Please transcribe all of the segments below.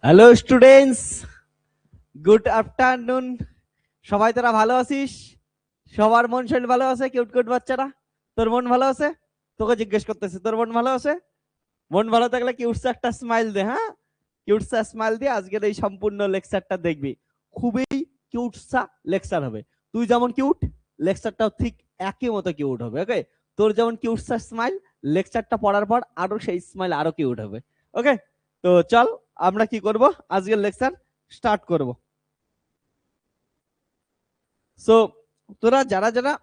Hello students, good afternoon. সবাই তোরা ভালো আছিস? সবার মন শরীর ভালো আছে? কিউট কিউট বাচ্চারা, তোর মন ভালো আছে? তোকে জিজ্ঞেস করতেছি, তোর মন ভালো আছে? মন ভালো থাকলে কিউটসা একটা স্মাইল দে। হ্যাঁ, কিউটসা স্মাইল দিয়ে আজকের এই সম্পূর্ণ লেকচারটা দেখবি। খুবই কিউটসা লেকচার হবে। তুই যেমন কিউট, লেকচারটাও ঠিক একই মতো কিউট হবে। ওকে, তোর যেমন কিউটসা স্মাইল, লেকচারটা পড়ার পর আরো সেই স্মাইল আরো কিউট হবে। ওকে, তো চল আমরা কি করব, আজকের লেকচার স্টার্ট করব। সো তোরা যারা যারা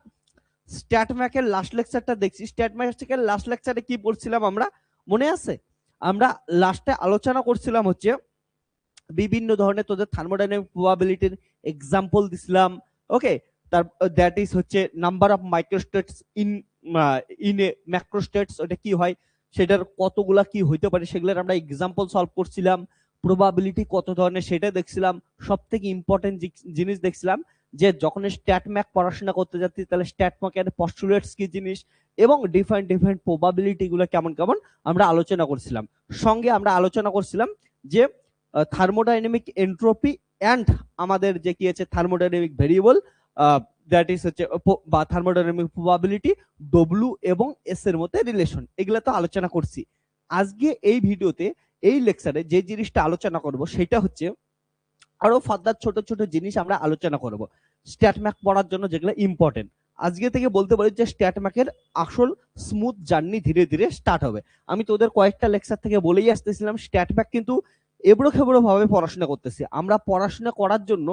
স্ট্যাট ম্যাকের লাস্ট লেকচারটা দেখছিস, স্ট্যাট ম্যাকের লাস্ট লেকচারে কি পড়ছিলাম আমরা, মনে আছে? আমরা লাস্টে আলোচনা করছিলাম হচ্ছে বিভিন্ন ধরনের তোদের থার্মোডাইনামিক প্রবাবিলিটির এক্সাম্পল দিছিলাম। ওকে, তার দ্যাট ইজ হচ্ছে number of microstates in in a macrostates, ওটা কি হয়, সেটার কতগুলা কি হইতে পারে সেগুলোর আমরা এক্সাম্পল সলভ করছিলাম। প্রবাবিলিটি কত ধরনের সেটা দেখছিলাম। সব থেকে ইম্পর্টেন্ট জিনিস দেখছিলাম যে যখন স্ট্যাট ম্যাক পড়াশোনা করতে যাচ্ছি তাহলে স্ট্যাট ম্যাকের পস্টুলেটস কি জিনিস এবং ডিফারেন্ট ডিফারেন্ট প্রবাবিলিটি গুলো কেমন কেমন আমরা আলোচনা করছিলাম। সঙ্গে আমরা আলোচনা করছিলাম যে থার্মোডাইনামিক এন্ট্রপি অ্যান্ড আমাদের যে কি আছে থার্মোডাইনামিক ভেরিয়েবল, দ্যাট ইজ হচ্ছে বা থার্মোডাইনামিক প্রবাবিলিটি, ডব্লিউ এবং এস এর মধ্যে রিলেশন, এগুলো তো আলোচনা করছি। আজকে এই ভিডিওতে এই লেকচারে যে জিনিসটা আলোচনা করব সেটা হচ্ছে আরো ফার্দার ছোট ছোট জিনিস আমরা আলোচনা করব স্ট্যাট ম্যাক পড়ার জন্য, যেগুলো ইম্পর্টেন্ট। আজকে থেকে বলতে পারি যে স্ট্যাট ম্যাকের আসল স্মুথ জার্নি ধীরে ধীরে স্টার্ট হবে। আমি তোদের কয়েকটা লেকচার থেকে বলেই আসতেছিলাম স্ট্যাট ম্যাক কিন্তু এবড়ো খেবড়ো ভাবে পড়াশোনা করতেছি। আমরা পড়াশোনা করার জন্য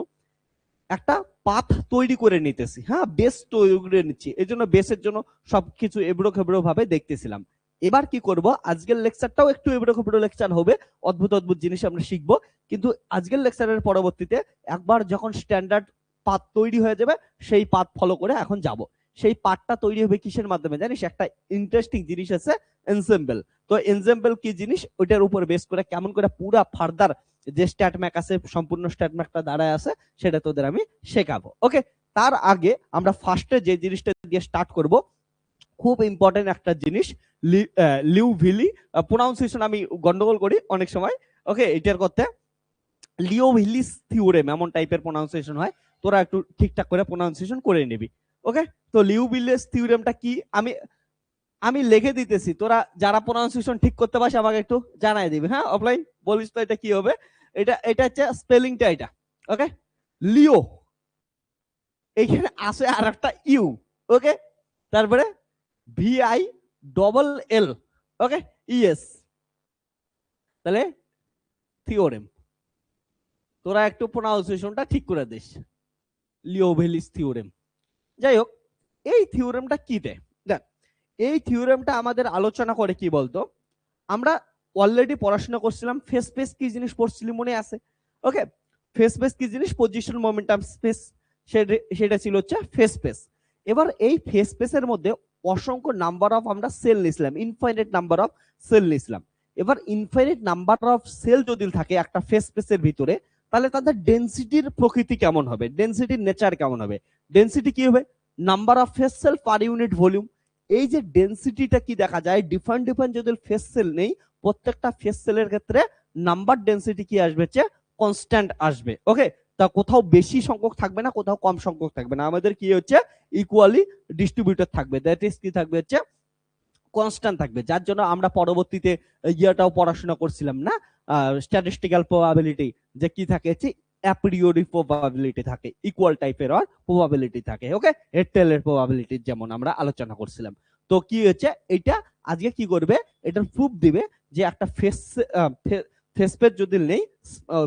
একটা পাথ তৈরি করে নিতেছি, হ্যাঁ, বেস তৈরি করে নিচ্ছি, এই জন্য বেসের জন্য সবকিছু এবড়ো খেবড়ো ভাবে দেখতেছিলাম। এবার কি করব, আজকের লেকচারটাও একটু এবড়ো খেবড়ো লেকচার হবে, অদ্ভুত অদ্ভুত জিনিস আমরা শিখবো। কিন্তু আজকের লেকচারের পরবর্তীতে একবার যখন স্ট্যান্ডার্ড পাথ তৈরি হয়ে যাবে সেই পাথ ফলো করে এখন যাব। সেই পাথটা তৈরি হবে কিসের মাধ্যমে জানিস? একটা ইন্টারেস্টিং জিনিস আছে, এনসেম্বল। তো এনসেম্বল কি জিনিস, ওইটার উপর বেস করে কেমন করে পুরা ফার্দার যে স্ট্যাট ম্যাক আছে, সম্পূর্ণ স্ট্যাট ম্যাকটা দাঁড়ায় আছে, সেটা তোদের আমি শেখাবো। ওকে, তার আগে আমরা ফার্স্টে যে জিনিসটা দিয়ে স্টার্ট করব, খুব ইম্পর্টেন্ট একটা জিনিস, লিউভিলি প্রোনাউন্সিয়েশন আমি গন্ডগোল করি অনেক সময়। ওকে, এটার করতে লিওভিলিস থিওরেম এমন টাইপের প্রোনাউন্সিয়েশন হয়, তোরা একটু ঠিকঠাক করে প্রোনাউন্সিয়েশন করে নিবি। ওকে, তো লিওভিলিস থিওরেমটা কি আমি আমি লিখে দিতেছি, তোরা যারা প্রোনাউন্সিয়েশন ঠিক করতে পারছিস আমাকে একটু জানাই দিবি। হ্যাঁ, অফলাইন বলিস তো এটা কি হবে। এটা এটা হচ্ছে স্পেলিংটা এটা। ওকে, লিও, এখানে আছে আর একটা ইউ। ওকে, তারপরে VI ডবল এল। ওকে, ইএস, তাহলে থিওরেম। তোরা একটু প্রোনাউন্সিয়েশনটা ঠিক করে দিস, লিওভেলিস থিওরেম। যাই হোক, এই থিওরেমটা কি দেয় দেখ, এই থিওরেমটা আমাদের আলোচনা করে কি বলতো, আমরা অলরেডি পড়াশোনা করছিলাম ফেস স্পেস কি জিনিস, পড়ছিলি মনে আছে? ওকে, ফেস স্পেস কি জিনিস, পজিশন মোমেন্টাম স্পেস, সেটা ছিল হচ্ছে ফেস স্পেস। এবার এই ফেস স্পেসের মধ্যে অসংখ্য নাম্বার অফ আমরা সেল নিছিলাম, ইনফাইনাইট নাম্বার অফ সেল নিছিলাম। এবার ইনফাইনাইট নাম্বার অফ সেল যদি থাকে একটা ফেস স্পেসের ভিতরে, তাহলে তাদের ডেনসিটির প্রকৃতি কেমন হবে, ডেনসিটির নেচার কেমন হবে? ডেনসিটি কি হবে? Number of phase cell per unit volume. এই যে ডেনসিটিটা কি দেখা যায়, ডিফারেন্ট ডিফারেন্ট যদি ফেস সেল নেই, প্রত্যেকটা ফেস সেলের ক্ষেত্রে নাম্বার ডেনসিটি কি আসবে, হচ্ছে কনস্ট্যান্ট আসবে। ওকে, তা কোথাও বেশি সংখ্যক থাকবে না, কোথাও কম সংখ্যক থাকবে না, আমাদের কি হচ্ছে ইকুয়ালি ডিস্ট্রিবিউটেড থাকবে, দ্যাট ইজ কি থাকবে, হচ্ছে কনস্ট্যান্ট থাকবে। যার জন্য আমরা পরবর্তীতে ইয়াটাও পড়াশোনা করছিলাম না, স্ট্যাটিস্টিক্যাল প্রবাবিলিটি, যে কি থাকে, হচ্ছে অ্যাপ্রিওরি প্রবাবিলিটি থাকে, ইকুয়াল টাইপের আর প্রবাবিলিটি থাকে। ওকে, হেড টেলের প্রবাবিলিটি যেমন আমরা আলোচনা করছিলাম। তো কি হচ্ছে এটা আজকে কি করবে, এটার প্রুফ দিবে যে একটা ফেস স্পেস যদি নেই,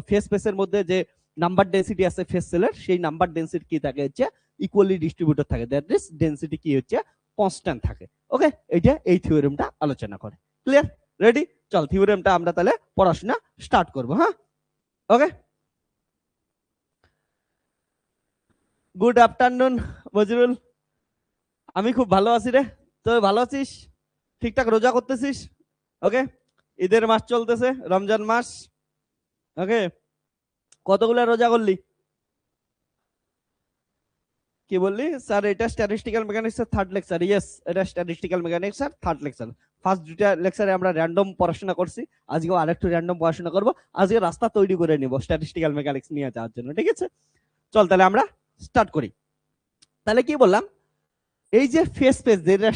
ফেস স্পেসের মধ্যে যে নাম্বার ডেন্সিটি আছে ফেস সেলের, সেই নাম্বার ডেন্সিটি কি থাকে, হচ্ছে ইকুয়ালি ডিস্ট্রিবিউটেড থাকে, দ্যাট ইজ ডেন্সিটি কি হচ্ছে কনস্ট্যান্ট থাকে। ওকে, এইটা এই থিওরেমটা আলোচনা করে। ক্লিয়ার? রেডি? চল থিওরেমটা আমরা তাহলে পড়াশোনা স্টার্ট করব। হ্যাঁ, ওকে, গুড আফটারনুন বজরুল। আমি খুব ভালো আছি রে, তুই ভালো আছিস? ঠিকঠাক রোজা করতেছিস? ওকে, ঈদের মাস চলতেছে, রমজান মাস। ওকে, কতগুলো রোজা করলি? কি বললি স্যার? এটা স্ট্যাটিস্টিক্যাল মেকানিক্স এর থার্ড লেকচার। ইয়েস, এটা স্ট্যাটিস্টিক্যাল মেকানিক্স এর থার্ড লেকচার। ফার্স্ট দুইটা লেকচারে আমরা র্যান্ডম পড়াশোনা করছি, আজকেও আরেকটু র্যান্ডম পড়াশোনা করব। আজকে রাস্তা তৈরি করে নিব স্ট্যাটিস্টিক্যাল মেকানিক্স নিয়ে যাওয়ার জন্য, ঠিক আছে? চল তাহলে আমরা স্টার্ট করি। তাহলে কি বললাম, এই যে ফেস স্পেস, যেটা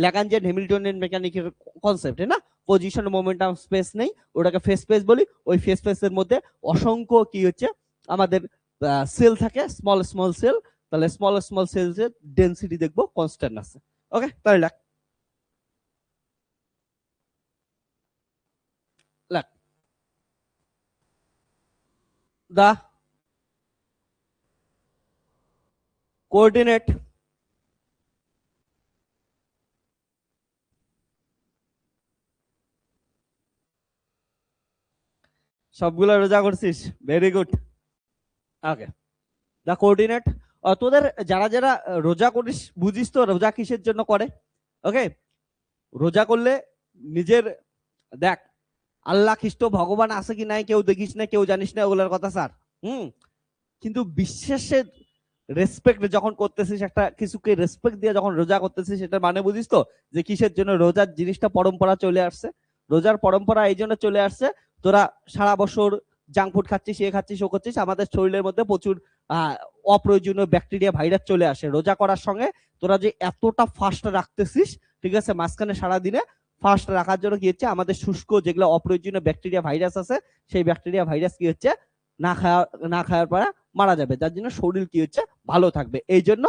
ল্যাগ্রাঞ্জিয়ান হ্যামিল্টনিয়ান মেকানিকের কনসেপ্ট, না পজিশন মোমেন্টাম স্পেস নেই, ওটাকে ফেস স্পেস বলি। ওই ফেস স্পেসের মধ্যে অসংখ্য কি হচ্ছে আমাদের সেল থাকে, স্মল স্মল সেল। তাহলে স্মল স্মল সেলসের ডেনসিটি দেখবো কনস্ট্যান্ট আছে। ওকে, তাহলে লেখ লেখ দা কোঅর্ডিনেট সবগুলো রোজা করছিস, ভেরি গুড। ওকে, দা কোঅর্ডিনেট। তোদের যারা যারা রোজা করিস বুঝিস তো রোজা কিসের জন্য করে? ওকে, রোজা করলে নিজের, দেখ আল্লাহ খ্রিস্ট ভগবান আছে কি নাই কেউ দেখিস না, কেউ জানিস না, ওগুলোর কথা স্যার। কিন্তু বিশ্বাসের রেসপেক্ট যখন করতেছিস, একটা কিছুকে রেসপেক্ট দিয়ে যখন রোজা করতেছিস, সেটা মানে বুঝিস তো যে কিসের জন্য রোজার জিনিসটা পরম্পরা চলে আসছে। রোজার পরম্পরা এই জন্য চলে আসছে, তোরা সারা বছর জাঙ্ক ফুড খাচ্ছিস, এ খাচ্ছিস, ও করছিস, আমাদের শরীরের মধ্যে প্রচুর অপ্রয়োজনীয় ব্যাকটেরিয়া ভাইরাস চলে আসে। রোজা করার সঙ্গে তোরা যে এতটা ফাস্ট রাখতেছিস, ঠিক আছে, মাঝখানে সারাদিনে ফাস্ট রাখার জন্য কি হচ্ছে, আমাদের শুষ্ক যেগুলো অপ্রয়োজনীয় ব্যাকটেরিয়া ভাইরাস আছে, সেই ব্যাকটেরিয়া ভাইরাস কি হচ্ছে না খাওয়ার পরে মারা যাবে, যার জন্য শরীর কি হচ্ছে ভালো থাকবে। এই জন্য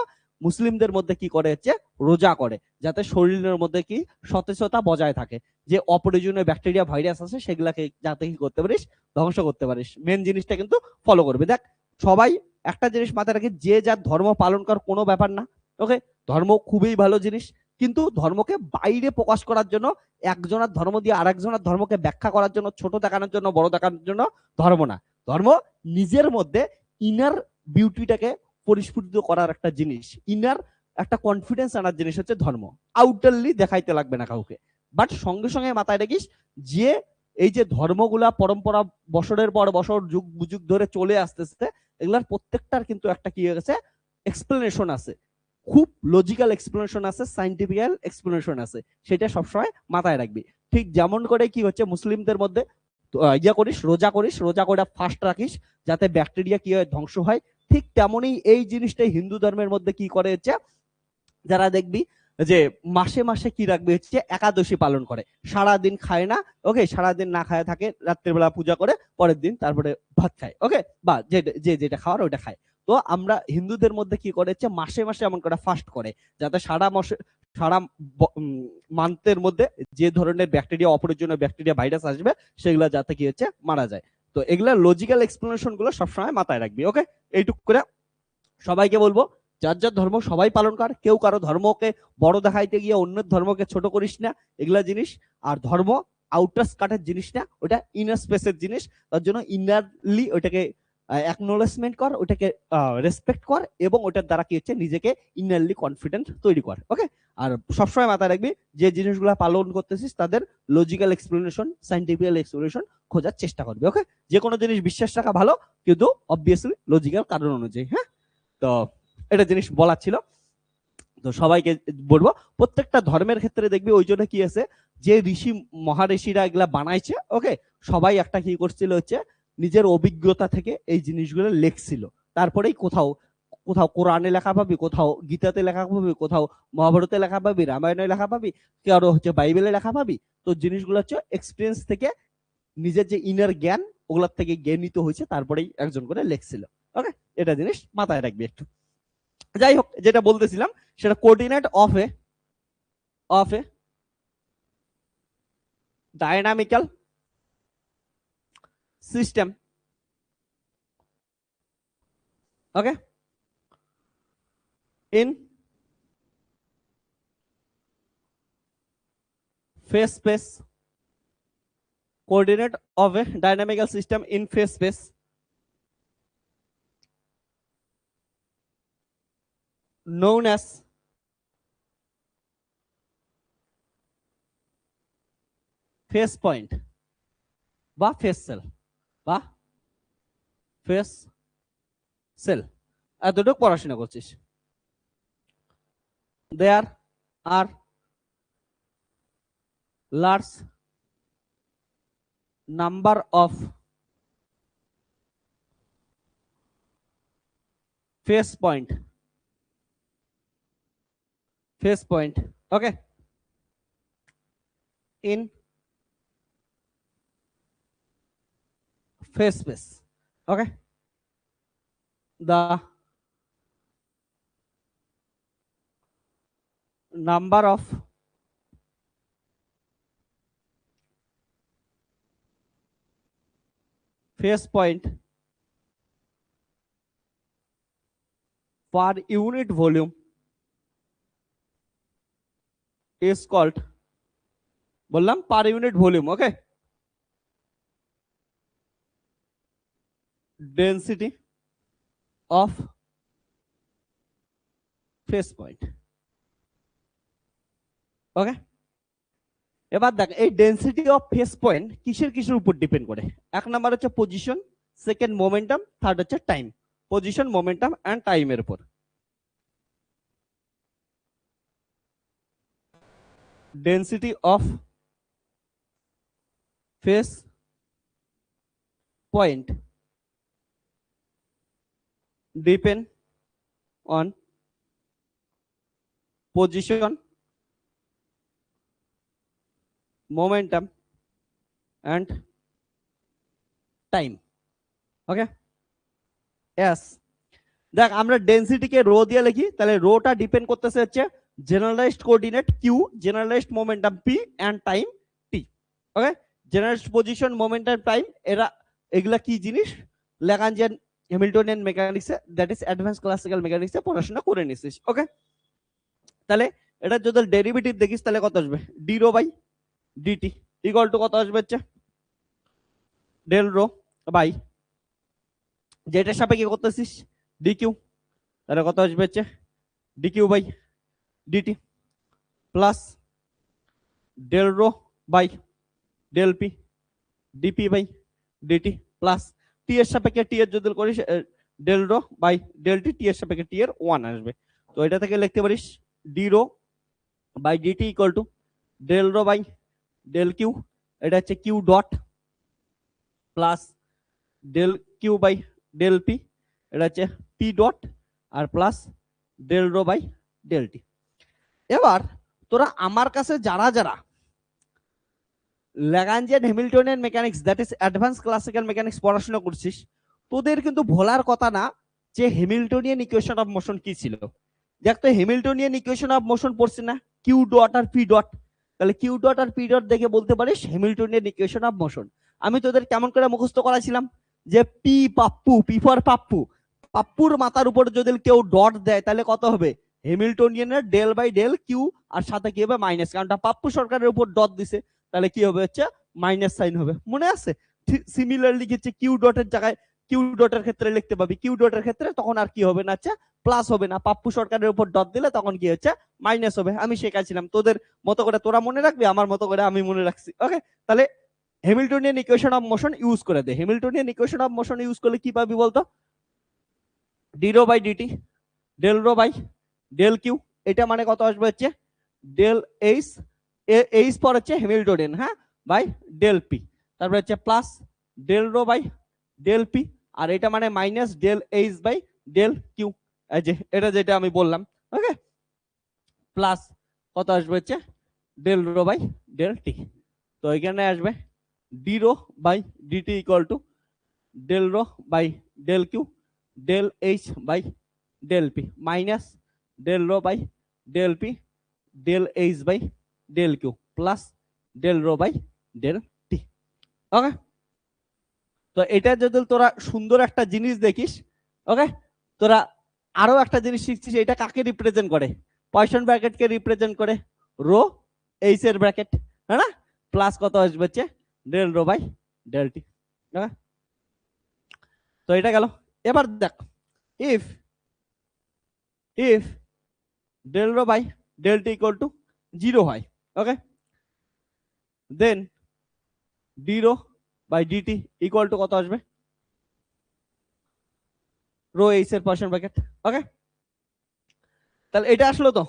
মুসলিমদের মধ্যে কি করে হচ্ছে রোজা করে, যাতে শরীরের মধ্যে কি সতেজতা বজায় থাকে, যে অপ্রয়োজনীয় ব্যাকটেরিয়া ভাইরাস আছে সেগুলাকে যাতে কি করতে পারিস, ধ্বংস করতে পারিস। মেন জিনিসটা কিন্তু ফলো করবে। দেখ সবাই একটা জিনিস মাথায় রাখে, যে যার ধর্ম পালন কর কোনো ব্যাপার না। ওকে, ধর্ম খুবই ভালো জিনিস, কিন্তু ধর্মকে বাইরে প্রকাশ করার জন্য, একজনের ধর্ম দিয়ে আরেকজনের ধর্মকে ব্যাখ্যা করার জন্য, ছোট দেখানোর জন্য, বড় দেখানোর জন্য ধর্ম না। ধর্ম নিজের মধ্যে ইনার বিউটিটাকে পরিস্ফুটিত করার একটা জিনিস, ইনার একটা কনফিডেন্স আনার জিনিস হচ্ছে ধর্ম। আউটারলি দেখাইতে লাগবে না কাউকে, বাট সঙ্গে সঙ্গে মাথায় রাখিস যে এই যে ধর্মগুলা পরম্পরা বছরের পর বছর যুগ যুগ ধরে চলে আসতেছে, এগুলার প্রত্যেকটার কিন্তু একটা কি হয়ে গেছে এক্সপ্লেনেশন আছে, খুব লজিক্যাল এক্সপ্লেনেশন আছে, সাইন্টিফিক্যাল এক্সপ্লেনেশন আছে, সেটা সবসময় মাথায় রাখবি। ঠিক যেমন করে কি হচ্ছে মুসলিমদের মধ্যে ইয়া করিস, রোজা করিস, রোজা করে ফাস্ট রাখিস যাতে ব্যাকটেরিয়া কি হয় ধ্বংস হয়, ঠিক তেমনি এই জিনিসটাই হিন্দু ধর্মের মধ্যে কি করে হচ্ছে, যারা দেখবি যে মাসে মাসে কি রাখবে হচ্ছে একাদশী পালন করে, সারা দিন খায় না। ওকে, সারা দিন না খায় থাকে, রাত্রিবেলা পূজা করে পরের দিন তারপরে ভাত খায়। ওকে, বা যে যেটা খাওয়ার ওটা খায়। তো আমরা হিন্দুদের মধ্যে কি করে হচ্ছে মাসে মাসে এমন করে ফাস্ট করে, যাতে সারা মাসে সারা মান্থের মধ্যে যে ধরনের ব্যাকটেরিয়া অপ্রয়োজনীয় ব্যাকটেরিয়া ভাইরাস আসবে সেগুলো যাতে কি হচ্ছে মারা যায়। তো এগুলা লজিক্যাল এক্সপ্লেনেশন গুলো সবসময় মাথায় রাখবি। ওকে, এইটুক করে সবাইকে বলবো, যার যার ধর্ম সবাই পালন কর, কেউ কারো ধর্মকে বড় দেখাইতে গিয়ে অন্যের ধর্মকে ছোট করিস না, এগুলা জিনিস। আর ধর্ম আউটার স্কার্টের জিনিস না, ওটা ইনার স্পেসের জিনিস। তার জন্য ইনারলি ওটাকে অ্যাকনোলেজমেন্ট কর, ওটাকে রেসপেক্ট কর, এবং ওটার দ্বারা কি হচ্ছে নিজেকে ইনারলি কনফিডেন্ট তৈরি কর। ওকে, আর সবসময় মাথায় রাখবি যে জিনিসগুলো পালন করতেছিস তাদের লজিক্যাল এক্সপ্লেনেশন, সাইন্টিফিক্যাল এক্সপ্লেনেশন খোঁজার চেষ্টা করবি। ওকে, যে কোনো জিনিস বিশ্বাস রাখা ভালো, কিন্তু অবভিয়াসলি লজিক্যাল কারণ অনুযায়ী। হ্যাঁ, তো এটা জিনিস বলার ছিল। তো সবাইকে বলবো, প্রত্যেকটা ধর্মের ক্ষেত্রে দেখবি ওই জন্য কি আছে, যে ঋষি মহাঋষিরা এগুলা বানাইছে, ওকে, সবাই একটা কি করছিল হচ্ছে নিজের অভিজ্ঞতা থেকে এই জিনিসগুলো লেখছিল। তারপরেই কোথাও কোথাও কোরআনে লেখা পাবি, কোথাও গীতাতে লেখা পাবি, কোথাও মহাভারতে লেখা পাবি, রামায়ণে লেখা পাবি, কারো হচ্ছে বাইবেলে লেখা পাবি। তো জিনিসগুলো হচ্ছে এক্সপিরিয়েন্স থেকে, নিজের যে ইনার জ্ঞান ওগুলার থেকে জ্ঞানিত হয়েছে, তারপরেই একজন করে লেখছিল। ওকে, এটা জিনিস মাথায় রাখবি একটু। যাই হোক, যেটা বলতেছিলাম সেটা coordinate of a dynamical system. Okay, in phase space, coordinate of a dynamical system in phase space known as phase point বা phase cell বা phase cell। এতটুকু পড়াশোনা করছিস। there are large number of phase point, okay, in phase space, okay. The number of phase point per unit volume is called, বললাম per unit volume, okay, density of phase point, okay. এবার দেখ এই density of phase point কিসের কিসের উপর depend করে। এক number হচ্ছে পজিশন, সেকেন্ড মোমেন্টাম, থার্ড হচ্ছে টাইম। পজিশন, মোমেন্টাম এন্ড টাইমের উপর। Density of phase point depend on position, momentum and time, okay, yes। দেখ আমরা ডেনসিটিকে রো দিয়ে লিখি, তাহলে রোটা ডিপেন্ড করতেছে হচ্ছে generalised coordinate q, generalised momentum p and time t, okay. Generalised position, momentum, time এগুলা কি জিনিস ল্যাগ্রাঞ্জিয়ান হ্যামিল্টনিয়ান মেকানিক্সে, দ্যাট ইজ অ্যাডভান্স ক্লাসিক্যাল মেকানিক্সে পড়াশোনা করে নিছিস, ওকে। তাহলে এটা যদি ডেরিভেটিভ দেখিস তাহলে কত আসবে, d rho by DT equal to কত আসবে হচ্ছে ডেল রো বাই, যেটার সাপেক্ষে করতেছিস ডিকিউ, তাহলে কত আসবে হচ্ছে d q by d t plus del rho by del p d p by d t plus t এর সাপেক্ষে টি এর যদি করিস del rho by del t, t এর সাপেক্ষে টি এর 1 আসবে। তো এটা থেকে লিখতে পারিস d rho by DT equal to del rho by del q, এটা হচ্ছে q dot plus del q by del p, এটা হচ্ছে পি ডট আর plus del rho by del t. এবার তোরা আমার কাছে যারা যারা Lagrangian Hamiltonian mechanics that is advance classical mechanics পড়াশোনা করছিস, তোদের কিন্তু ভোলার কথা না যে হ্যামিল্টনিয়ান ইকুয়েশন অফ মোশন কি ছিল। দেখ তো হ্যামিল্টনিয়ান ইকুয়েশন অফ মোশন পড়ছি না, কিউ ডট আর পি ডট, তাহলে কিউ ডট আর পি ডট দেখে বলতে পারিস হ্যামিল্টনিয়ান ইকুয়েশন অফ মোশন। আমি তোদের কেমন করে মুখস্থ করাছিলাম যে p Pappu, p for Pappu, পাপ্পুর মাথার উপর যদি কেউ ডট দেয় তাহলে কত হবে হ্যামিল্টনিয়ানের ডেল বাই ডেল কিউ, আর সাথে কি হবে মাইনাস, কারণ পাপ্পু সরকারের উপর ডট দিছে, তাহলে কি হবে হচ্ছে মাইনাস সাইন হবে, মনে আছে। সিমিলারলি হচ্ছে কিউ ডটের জায়গায় কিউ ডটের ক্ষেত্রে লিখতে পাবি, কিউ ডটের ক্ষেত্রে তখন আর কি হবে না হচ্ছে প্লাস হবে না, পাপ্পু সরকারের উপর ডট দিলে তখন কি হচ্ছে মাইনাস হবে। আমি শেখাইছিলাম, তোদের মতো করে তোরা মনে রাখবি, আমার মতো করে আমি মনে রাখছি, ওকে। তাহলে Hamiltonian equation of motion use করে দে। Hamiltonian equation of motion use করলে কি পাবি বলতো, d rho by d t del rho by del q, এটা মানে কত আসবে হচ্ছে ডেল এইচ, এইচ পর হচ্ছে হ্যামিল্টনিয়ান, হ্যাঁ, বাই ডেল পি, তারপরে হচ্ছে plus del rho by del p, আর এটা মানে minus del H by del q, এই যে এটা যেটা আমি বললাম, ওকে, প্লাস কত আসবে হচ্ছে del rho by del t. তো এখানে আসবে d rho by DT equal to del rho by del q del H by del p minus del rho by del p del H by del q plus del rho by del t, okay. তো এটা যদি তোরা সুন্দর একটা জিনিস দেখিস, ওকে, তোরা আরো একটা জিনিস শিখছিস, এটা কাকে রিপ্রেজেন্ট করে, পয়সন ব্র্যাকেটকে রিপ্রেজেন্ট করে, রো এইচ এর ব্র্যাকেট, হ্যাঁ না, প্লাস কত আসবে হচ্ছে del rho by del t, okay. তো এটা গেল। এবার দেখ if if del rho by del t equal to 0 হয়, okay, then d rho by DT equal to কত আসবে রো এইচ এর পার্সেন্ট ব্র্যাকেট, ওকে। তাহলে এটা আসলো তো,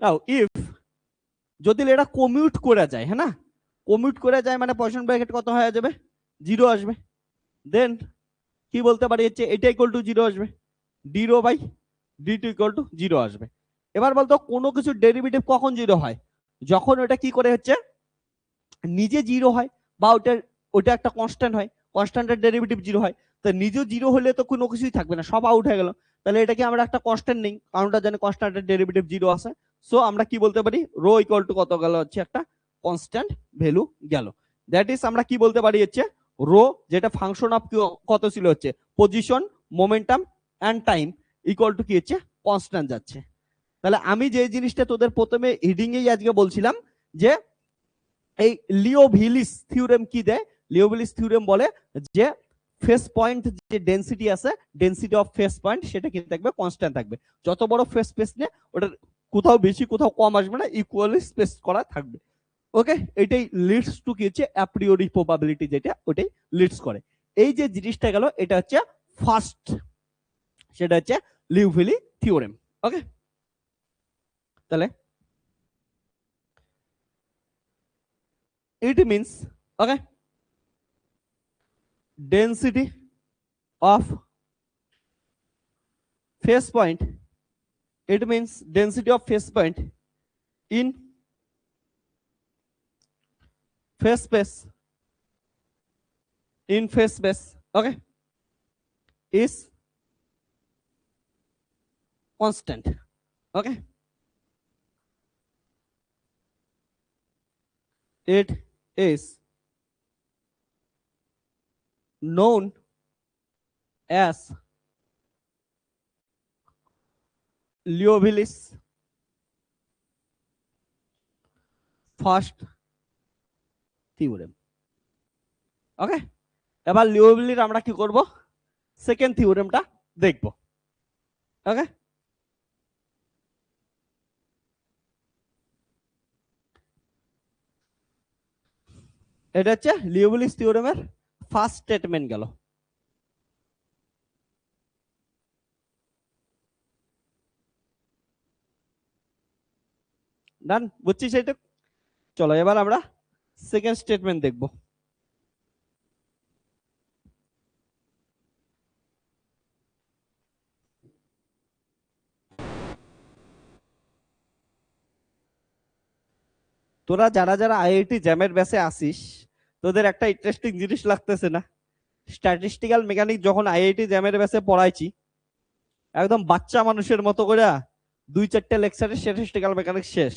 নাও ইফ যদি এটা কমিউট করে যায়, হ্যাঁ না, কমিউট করে যায় মানে পজিশন ব্র্যাকেট কত হয়ে যাবে, 0 আসবে। দেন কি বলতে পারি হচ্ছে এটা ইকুয়াল টু 0 আসবে, d by dt equal to 0 আসবে। এবার বলতো কোনো কিছু ডেরিভেটিভ কখন 0 হয়, যখন ওটা কি করে হচ্ছে নিজে 0 হয় বা ওটা একটা কনস্ট্যান্ট হয়, কনস্ট্যান্টের ডেরিভেটিভ 0 হয়। তো নিজে 0 হলে তো কোনো কিছুই থাকবে না, সব আউট হয়ে গেল। তাহলে এটাকে আমরা একটা কনস্ট্যান্ট নেই, কারণ ওটা জানি কনস্ট্যান্টের ডেরিভেটিভ 0 আছে। সো আমরা কি বলতে পারি, রো ইকুয়াল টু কত গেল হচ্ছে একটা কনস্ট্যান্ট ভ্যালু গেল। দ্যাট ইজ আমরা কি বলতে পারি হচ্ছে রো, যেটা ফাংশন অফ কত ছিল হচ্ছে position, momentum and time equal to কি হচ্ছে কনস্ট্যান্ট যাচ্ছে। তাহলে আমি যে জিনিসটা তোদের প্রথমে হিডিং এই আজকে বলছিলাম যে এই লিওভিলিস থিওরেম কি দেয়, লিওভিলিস থিওরেম বলে যে ফেস পয়েন্ট যে ডেনসিটি আছে, ডেনসিটি অফ ফেস পয়েন্ট সেটা কি থাকবে কনস্ট্যান্ট থাকবে। যত বড় ফেস স্পেস নিয়ে ওটা কোথাও বেশি কোথাও কম আসবে না, ইকুয়ালি স্পেস করা থাকবে। ওকে, এটাই লিডস টু কি হচ্ছে অ্যাপ্রিওরি প্রবাবিলিটি, যেটা ওটাই লিডস করে। এই যে জিনিসটা গেল এটা হচ্ছে ফার্স্ট, সেটা হচ্ছে লিওভিলি থিওরেম। ওকে, তাহলে it means, okay, density of phase point, it means density of phase point in phase space, in phase space, okay, is constant. Okay, it is known as Liouville's first theorem. ওকে, এবার লিওভিলির আমরা কি করব, second থিওরেমটা দেখব। ওকে, এটা হচ্ছে লিওভিলিস থিওরেমের first statement গেল। ডান, বুঝছিস এইটা? চলো এবার আমরা সেকেন্ড স্টেটমেন্ট দেখব। তোরা যারা যারা আইআইটি জ্যামের ব্যাচে আসিস, তোদের একটা ইন্টারেস্টিং জিনিস লাগতেছে না? স্ট্যাটিস্টিক্যাল মেকানিক যখন আইআইটি জ্যামের ব্যাচে পড়াইছি, একদম বাচ্চা মানুষের মতো করে 2-4টে লেকচারে স্ট্যাটিস্টিক্যাল মেকানিক শেষ।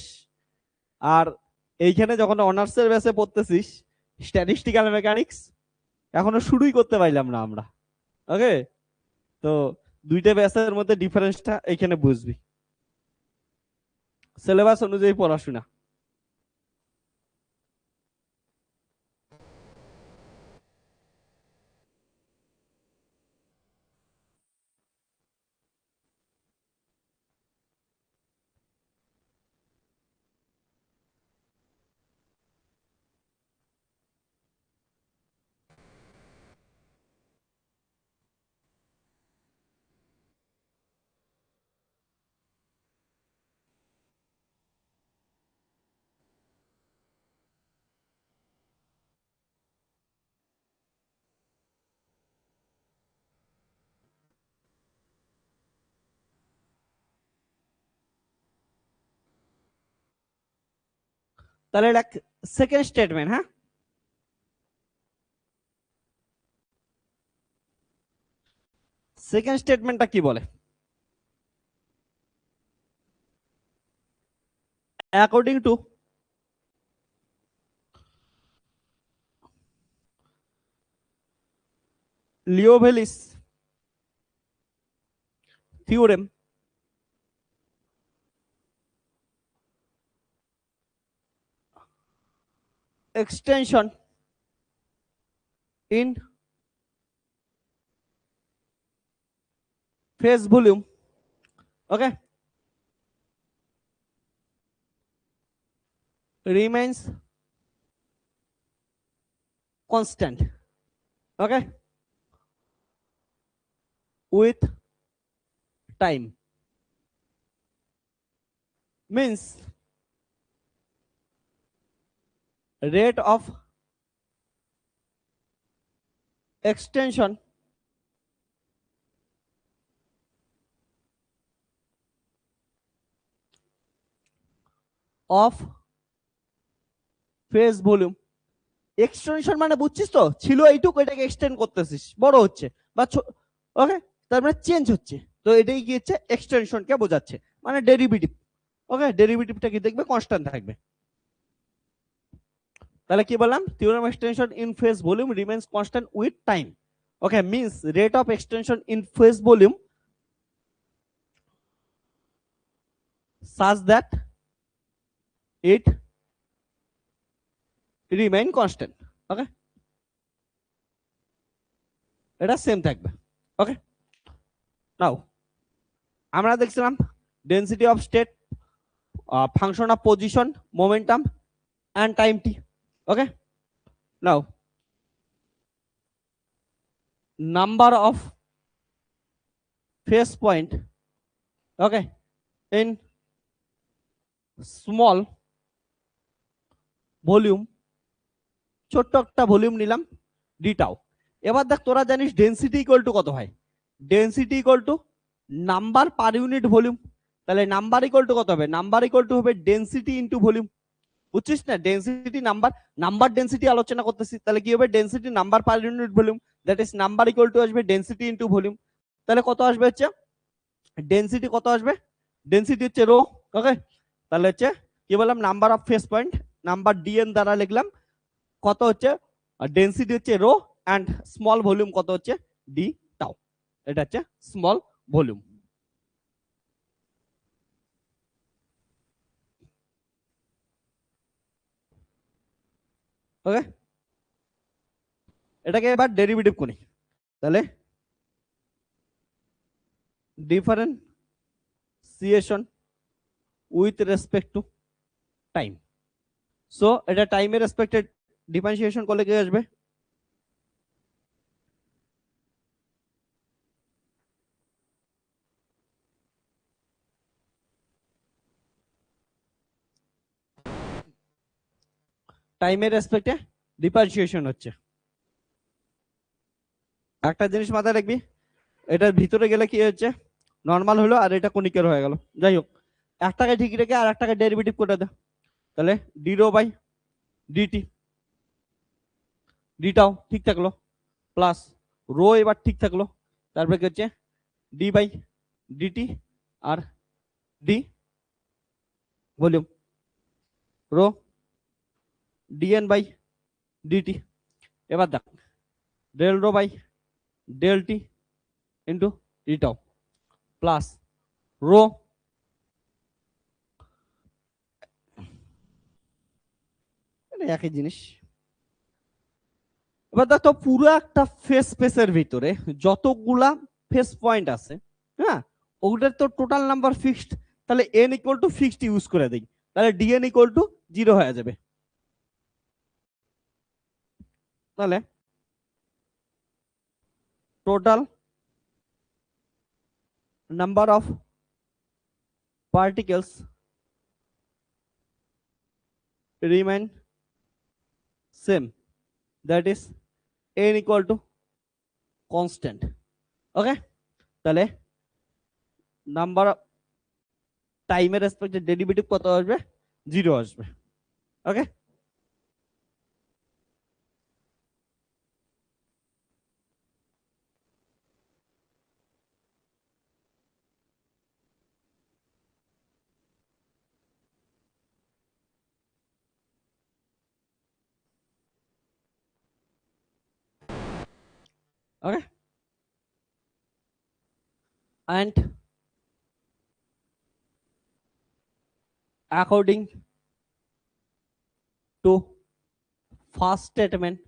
আর এইখানে যখন অনার্সের ব্যাচে পড়তেছিস স্ট্যাটিস্টিক্যাল মেকানিক্স এখনো শুরুই করতে পারলাম না আমরা। ওকে, তো দুইটা ব্যাচের মধ্যে ডিফারেন্সটা এখানে বুঝবি, সিলেবাস অনুযায়ী পড়াশোনা। তাহলে এটা সেকেন্ড স্টেটমেন্ট। হ্যাঁ, সেকেন্ড স্টেটমেন্টটা কি বলে, according to Liouville's theorem, extension in phase volume, okay, remains constant, okay, with time. means rate of extension of phase volume। Extension মানে বুঝছিস তো, ছিল এইটুকু, এটাকে এক্সটেন্ড করতেছিস, বড় হচ্ছে বা ওকে, তার মানে চেঞ্জ হচ্ছে, তো এটাই কি হচ্ছে এক্সটেনশনকে বোঝাচ্ছে, মানে ডেরিভেটিভ। ওকে, ডেরিভেটিভটা কি দেখবে কনস্ট্যান্ট থাকবে। তাহলে কি বললাম, theorem extension in phase volume remains constant with time. Okay, means rate of extension in phase volume such that it remain constant। ওকে, এটা সেম থাকবে। ওকে, নাও আমরা দেখছিলাম density of state, function of position, momentum and time t। Okay, now number of phase point, okay, in small volume, ছোট্ট একটা volume নিলাম D tau. এবার দেখ, তোরা জানিস ডেন্সিটি ইকুয়াল টু কত হয়, density equal to number per unit volume. তাহলে নাম্বার ইকুয়াল টু কত হবে, নাম্বার ইকুয়াল টু হবে ডেন্সিটি ইনটু ভলিউম। বুঝছিস না, ডেন্সিটি নাম্বার, নাম্বার ডেন্সিটি আলোচনা করতেছি, তাহলে কি হবে density number per unit volume, that is number equal to আসবে ডেন্সিটি ইনটু ভলিউম। তাহলে কত আসবে হচ্ছে ডেন্সিটি, কত আসবে ডেন্সিটি হচ্ছে রো। ওকে, তাহলে হচ্ছে কি বললাম, number of phase point, number dn দ্বারা লিখলাম, কত হচ্ছে ডেন্সিটি হচ্ছে রো, এন্ড স্মল ভলিউম কত হচ্ছে ডি টাউ, এটা হচ্ছে স্মল ভলিউম। ওকে, এটাকে এবার ডেরিভেটিভ করি, তাহলে differentiation with respect to time. So এটা টাইমের রেসপেক্টে ডিফারেন্সিয়েশন করলে কি আসবে, টাইমের রেসপেক্টে ডিফারেন্সিয়েশন হচ্ছে। একটা জিনিস মাথায় রাখবি, এটার ভিতরে গেলে কি হচ্ছে নর্মাল হলো, আর এটা কনিকের হয়ে গেল। যাই হোক, একটাকে ঠিক রেখে আর একটাকে ডেরিভেটিভ করে দে, তাহলে ডি রো বাই ডিটি, ডিটাও ঠিক থাকলো, প্লাস রো এবার ঠিক থাকলো, তারপরে কি হচ্ছে ডি বাই ডিটি আর d volume, rho d n by d t. এবার দেখ, del rho by del t into d tau plus rho একই জিনিস। এবার দেখো, পুরো একটা ফেস স্পেসের ভিতরে যতগুলা ফেস পয়েন্ট আছে, হ্যাঁ, ওগুলোর তো টোটাল নাম্বার ফিক্সড, তাহলে N equal two fixed use করে দিই, তাহলে ডিএন ইকুয়াল টু 0 হয়ে যাবে। তাহলে total number of particles remain same, that is n equal to constant. Okay, তাহলে নাম্বার টাইমের রেসপেক্টে ডেরিভেটিভ কত আসবে, 0 আসবে। Okay, okay, and according to first statement,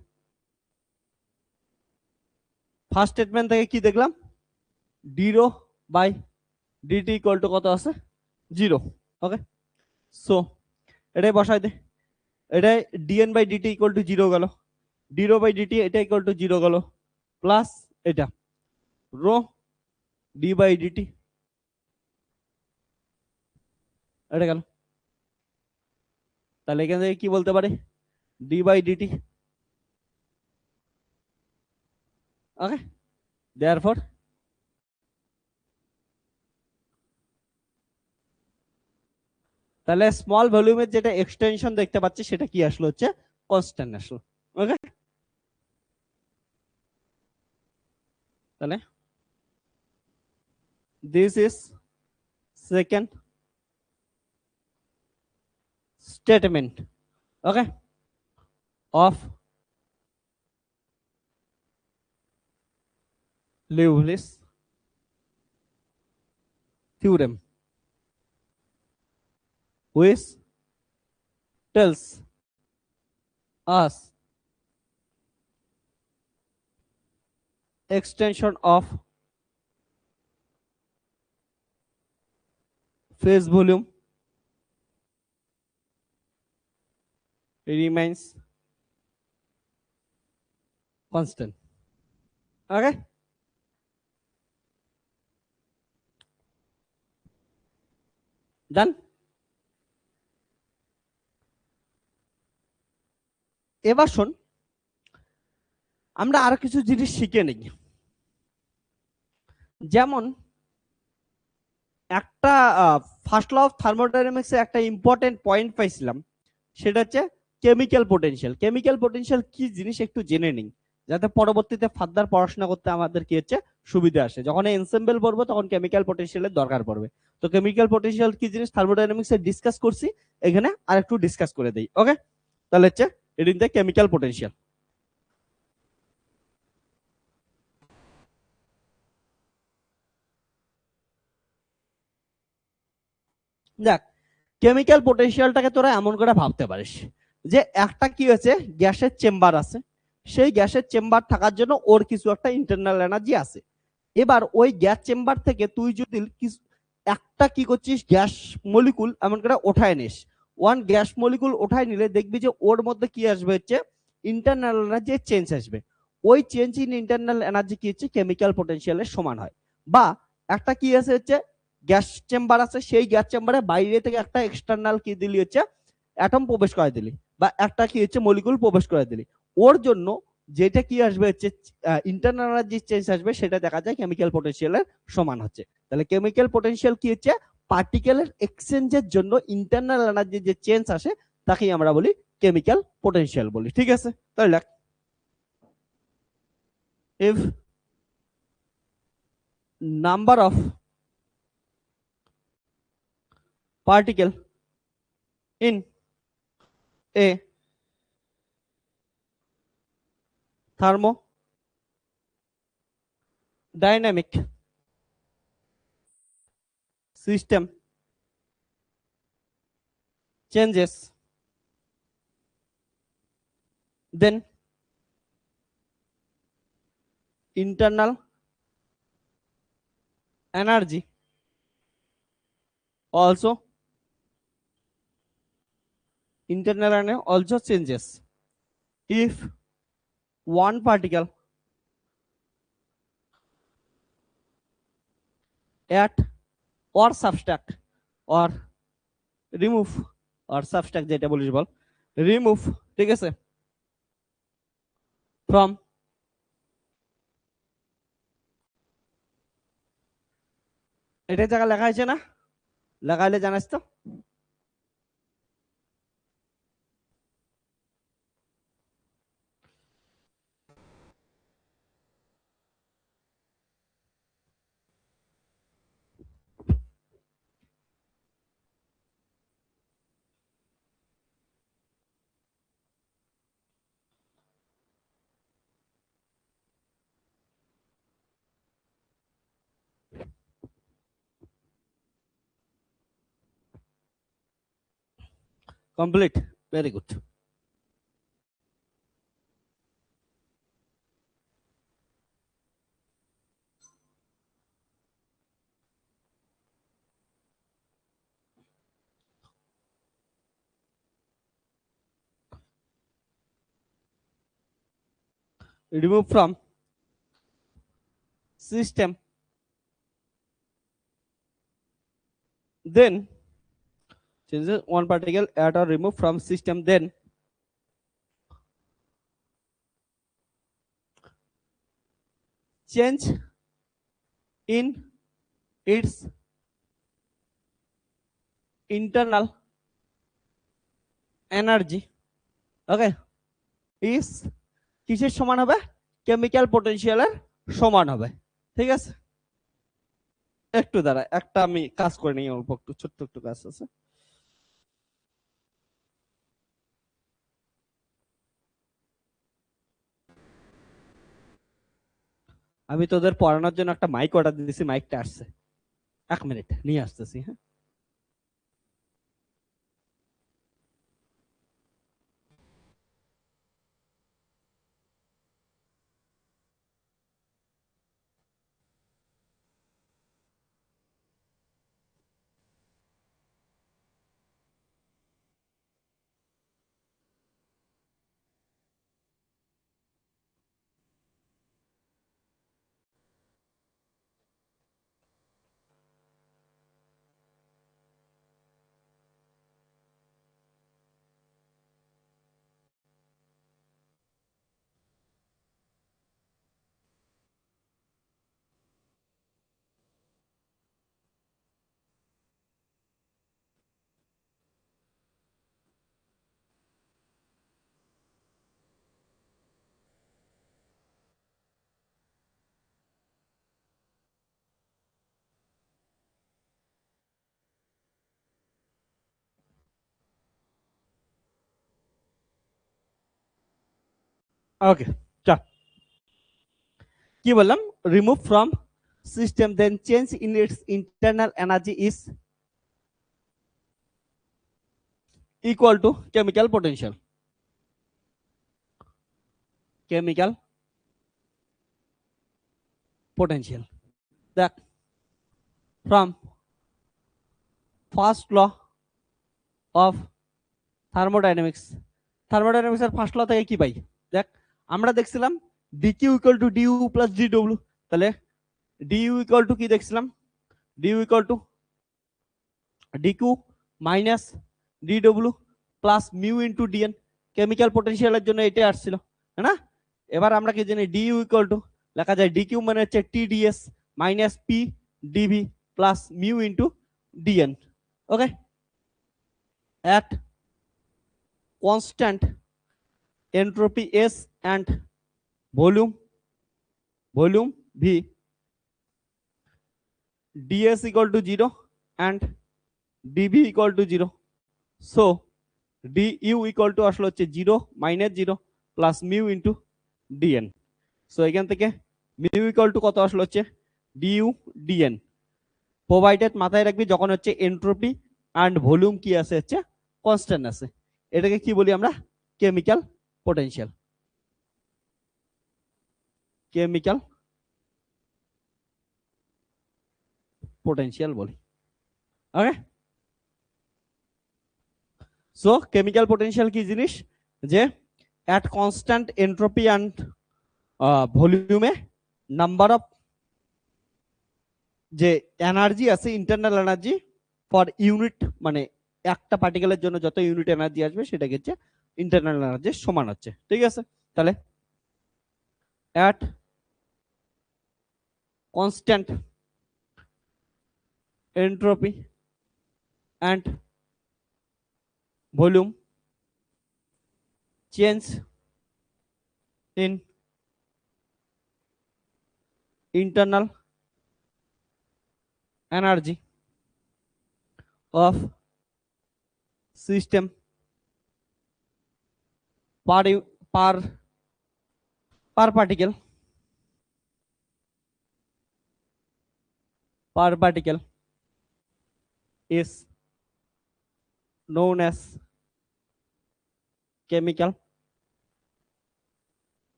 first statement থেকে কি দেখলাম, d rho by DT equal to কত আছে 0। ওকে, সো এটাই বসাই দে, এটাই d n by DT equal to 0 গেল, ডিরো বাই ডিটি এটা ইকুয়াল টু 0 গেল, প্লাস এটা রো ডি বাই ডিটি, এটা গেল। তাহলে এখান থেকে কি বলতে পারি, d/dt। ওকে, দেয়ারফর তাহলে স্মল ভলিউমের যেটা এক্সটেনশন দেখতে পাচ্ছি সেটা কি আসলো, হচ্ছে কনস্ট্যান্ট আসলো। ওকে, তাহলে this is second statement, okay, of Liouville's theorem, which tells us extension of phase volume remains constant. Okay, done. এবার শোন, আমরা আরো কিছু জিনিস শিখে নিই। যেমন একটা ফার্স্ট ল অফ থার্মোডাইনামিক্সে একটা ইম্পর্টেন্ট পয়েন্ট পাইছিলাম, সেটা হচ্ছে কেমিক্যাল পোটেনশিয়াল। কেমিক্যাল পোটেনশিয়াল কি জিনিস একটু জেনে নিই, যাতে পরবর্তীতে ফার্দার পড়াশোনা করতে আমাদের কি হচ্ছে সুবিধা আসে। যখন এনসেম্বল পড়বো তখন কেমিক্যাল পোটেনশিয়ালের দরকার পড়বে। তো কেমিক্যাল পোটেনশিয়াল কি জিনিস থার্মোডাইনামিক্সে ডিসকাস করছি, এখানে আর একটু ডিসকাস করে দেই। ওকে, তাহলে হচ্ছে রিডিং দ্য কেমিক্যাল পোটেনশিয়াল। দেখ, কেমিক্যাল পোটেনশিয়ালটাকে তোরা এমন করে ভাবতে পারিস যে একটা কি হয়েছে, গ্যাসের চেম্বার আছে, সেই গ্যাসের চেম্বার থাকার জন্য ওর কিছু একটা ইন্টারনাল এনার্জি আছে। এবার ওই গ্যাস চেম্বার থেকে তুই যদি একটা কি করছিস, গ্যাস মলিকুল এমন করে ওঠায় নিস, ওয়ান গ্যাস মলিকুল ওঠায় নিলে দেখবি যে ওর মধ্যে কি আসবে, হচ্ছে ইন্টারনাল এনার্জি চেঞ্জ আসবে। ওই চেঞ্জ ইন ইন্টারনাল এনার্জি কি হচ্ছে কেমিক্যাল পোটেনশিয়ালের সমান হয়। বা একটা কি আছে, হচ্ছে গ্যাস চেম্বার আছে, সেই গ্যাস চেম্বারে বাইরে থেকে একটা এক্সটার্নাল কি দিলি, হচ্ছে অ্যাটম প্রবেশ করে দিলি, বা একটা কি হচ্ছে মলিকুল প্রবেশ করে দিলি, ওর জন্য যেটা কি আসবে, হচ্ছে ইন্টারনাল এনার্জি চেঞ্জ আসবে, সেটা দেখা যায় কেমিক্যাল পোটেনশিয়ালের সমান হচ্ছে। তাহলে কেমিক্যাল পোটেনশিয়াল কি হচ্ছে, পার্টিকেলের এক্সচেঞ্জের জন্য ইন্টারনাল এনার্জি যে চেঞ্জ আসে তাকেই আমরা বলি কেমিক্যাল পোটেনশিয়াল বলি। ঠিক আছে, তাহলে if number of particle in a thermodynamic system changes, then internal energy also changes. If one particle add or subtract or remove or subtract যেটা বলিস বল, remove, ঠিক আছে, from এটা জায়গা লেখা আছে না, লাগাইলে জানাস তো। Complete, very good. Remove from system, then changes one particle add or remove from system, then change in its internal energy, okay, is কিসের সমান হবে? কেমিক্যাল পটেনশিয়ালের সমান হবে। ঠিক আছে, একটু দাঁড়া, একটা আমি কাজ করে নিই, অল্প একটু ছোট্ট একটু কাজ আছে। আমি তোদের পড়ানোর জন্য একটা মাইক অর্ডার দিয়েছি, মাইকটা আসছে, 1 মিনিট নিয়ে আসতেছি। হ্যাঁ, ওকে, চল, কি বললাম? Remove from system, then change in its internal energy is equal to chemical potential. Chemical potential. That from first law of thermodynamics, থার্মোডাইনামিক্স এর ফার্স্ট ল থেকে কি পাই? দেখ, আমরা দেখছিলাম dq equal to du plus dw, তাহলে du ইকুয়াল টু কি দেখছিলাম? du equal to dq minus dw plus mu into dn। Chemical পটেনশিয়ালের জন্য এটাই আসছিল, তাই না? এবার আমরা কি জানি? du ইকুয়াল টু লেখা যায় dq মানে হচ্ছে tds minus p dv plus mu into dn। Okay, at constant entropy s and volume v, ds equal to 0 and dv equal to 0, so du equal to আসলে হচ্ছে 0 minus 0 plus mu into dn। So এখান থেকে mu equal to কত আসলে হচ্ছে du dn, provided মাথায় রাখবি যখন হচ্ছে এন্ট্রপি অ্যান্ড ভলিউম কি আছে হচ্ছে কনস্ট্যান্ট আছে, এটাকে কি বলি আমরা? Chemical potential. কেমিক্যাল পোটেনশিয়াল বলি, ওকে। সো কেমিক্যাল পোটেনশিয়াল কি জিনিস? যে অ্যাট কনস্ট্যান্ট এন্ট্রপি অ্যান্ড ভলিউমে নাম্বার অফ যে এনার্জি আছে, ইন্টারনাল এনার্জি ফর ইউনিট, মানে একটা পার্টিকেলের জন্য যত ইউনিট এনার্জি আসবে সেটাকে হচ্ছে ইন্টারনাল এনার্জির সমান হচ্ছে। ঠিক আছে, তাহলে at constant entropy and volume, change in internal energy of system per per per particle is known as chemical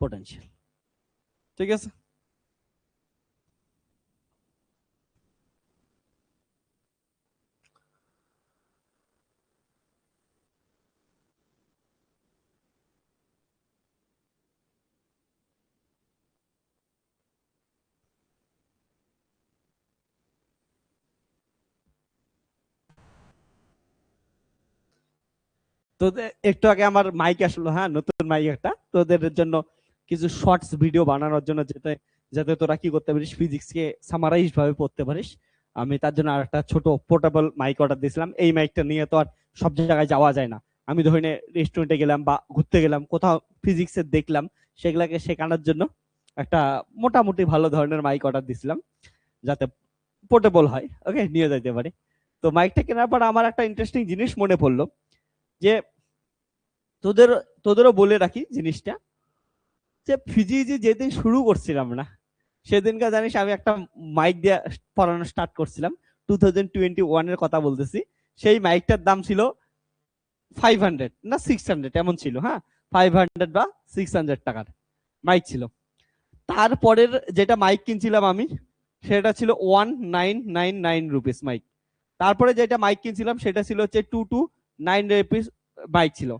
potential। ঠিক আছে, তোদের একটু আগে আমার মাইক আসলো, হ্যাঁ নতুন মাইক একটা, তোদের জন্য কিছু শর্টস ভিডিও বানানোর জন্য, যাতে যাতে তোরা কি করতে পারিস, ফিজিক্স কে সামারাইজ ভাবে পড়তে পারিস। আমি তার জন্য আর একটা ছোট পোর্টেবল মাইক অর্ডার দিয়েছিলাম। এই মাইকটা নিয়ে তো আর সব জায়গায় যাওয়া যায় না। আমি ধরে নে রেস্টুরেন্টে গেলাম বা ঘুরতে গেলাম, কোথাও ফিজিক্সের দেখলাম, সেগুলাকে শেখানোর জন্য একটা মোটামুটি ভালো ধরনের মাইক অর্ডার দিয়েছিলাম, যাতে পোর্টেবল হয়, ওকে, নিয়ে যাইতে পারি। তো মাইকটা কেনার পর আমার একটা ইন্টারেস্টিং জিনিস মনে পড়লো, যে তোদের তোদেরও বলে রাখি জিনিসটা, যে ফিজিক্স যেদিন শুরু করছিলাম না, সেদিনকে জানিস আমি একটা মাইক দিয়ে পড়ানো স্টার্ট করছিলাম। 2021 এর কথা বলতেছি। সেই মাইকটার দাম ছিল 500 না 600 এমন ছিল, হ্যাঁ 500 বা 600 টাকার মাইক ছিল। তারপরের যেটা মাইক কিনছিলাম আমি, সেটা ছিল 1999 রুপিস মাইক। তারপরে যেটা মাইক কিনছিলাম সেটা ছিল হচ্ছে 229 রুপিস মাইক ছিল।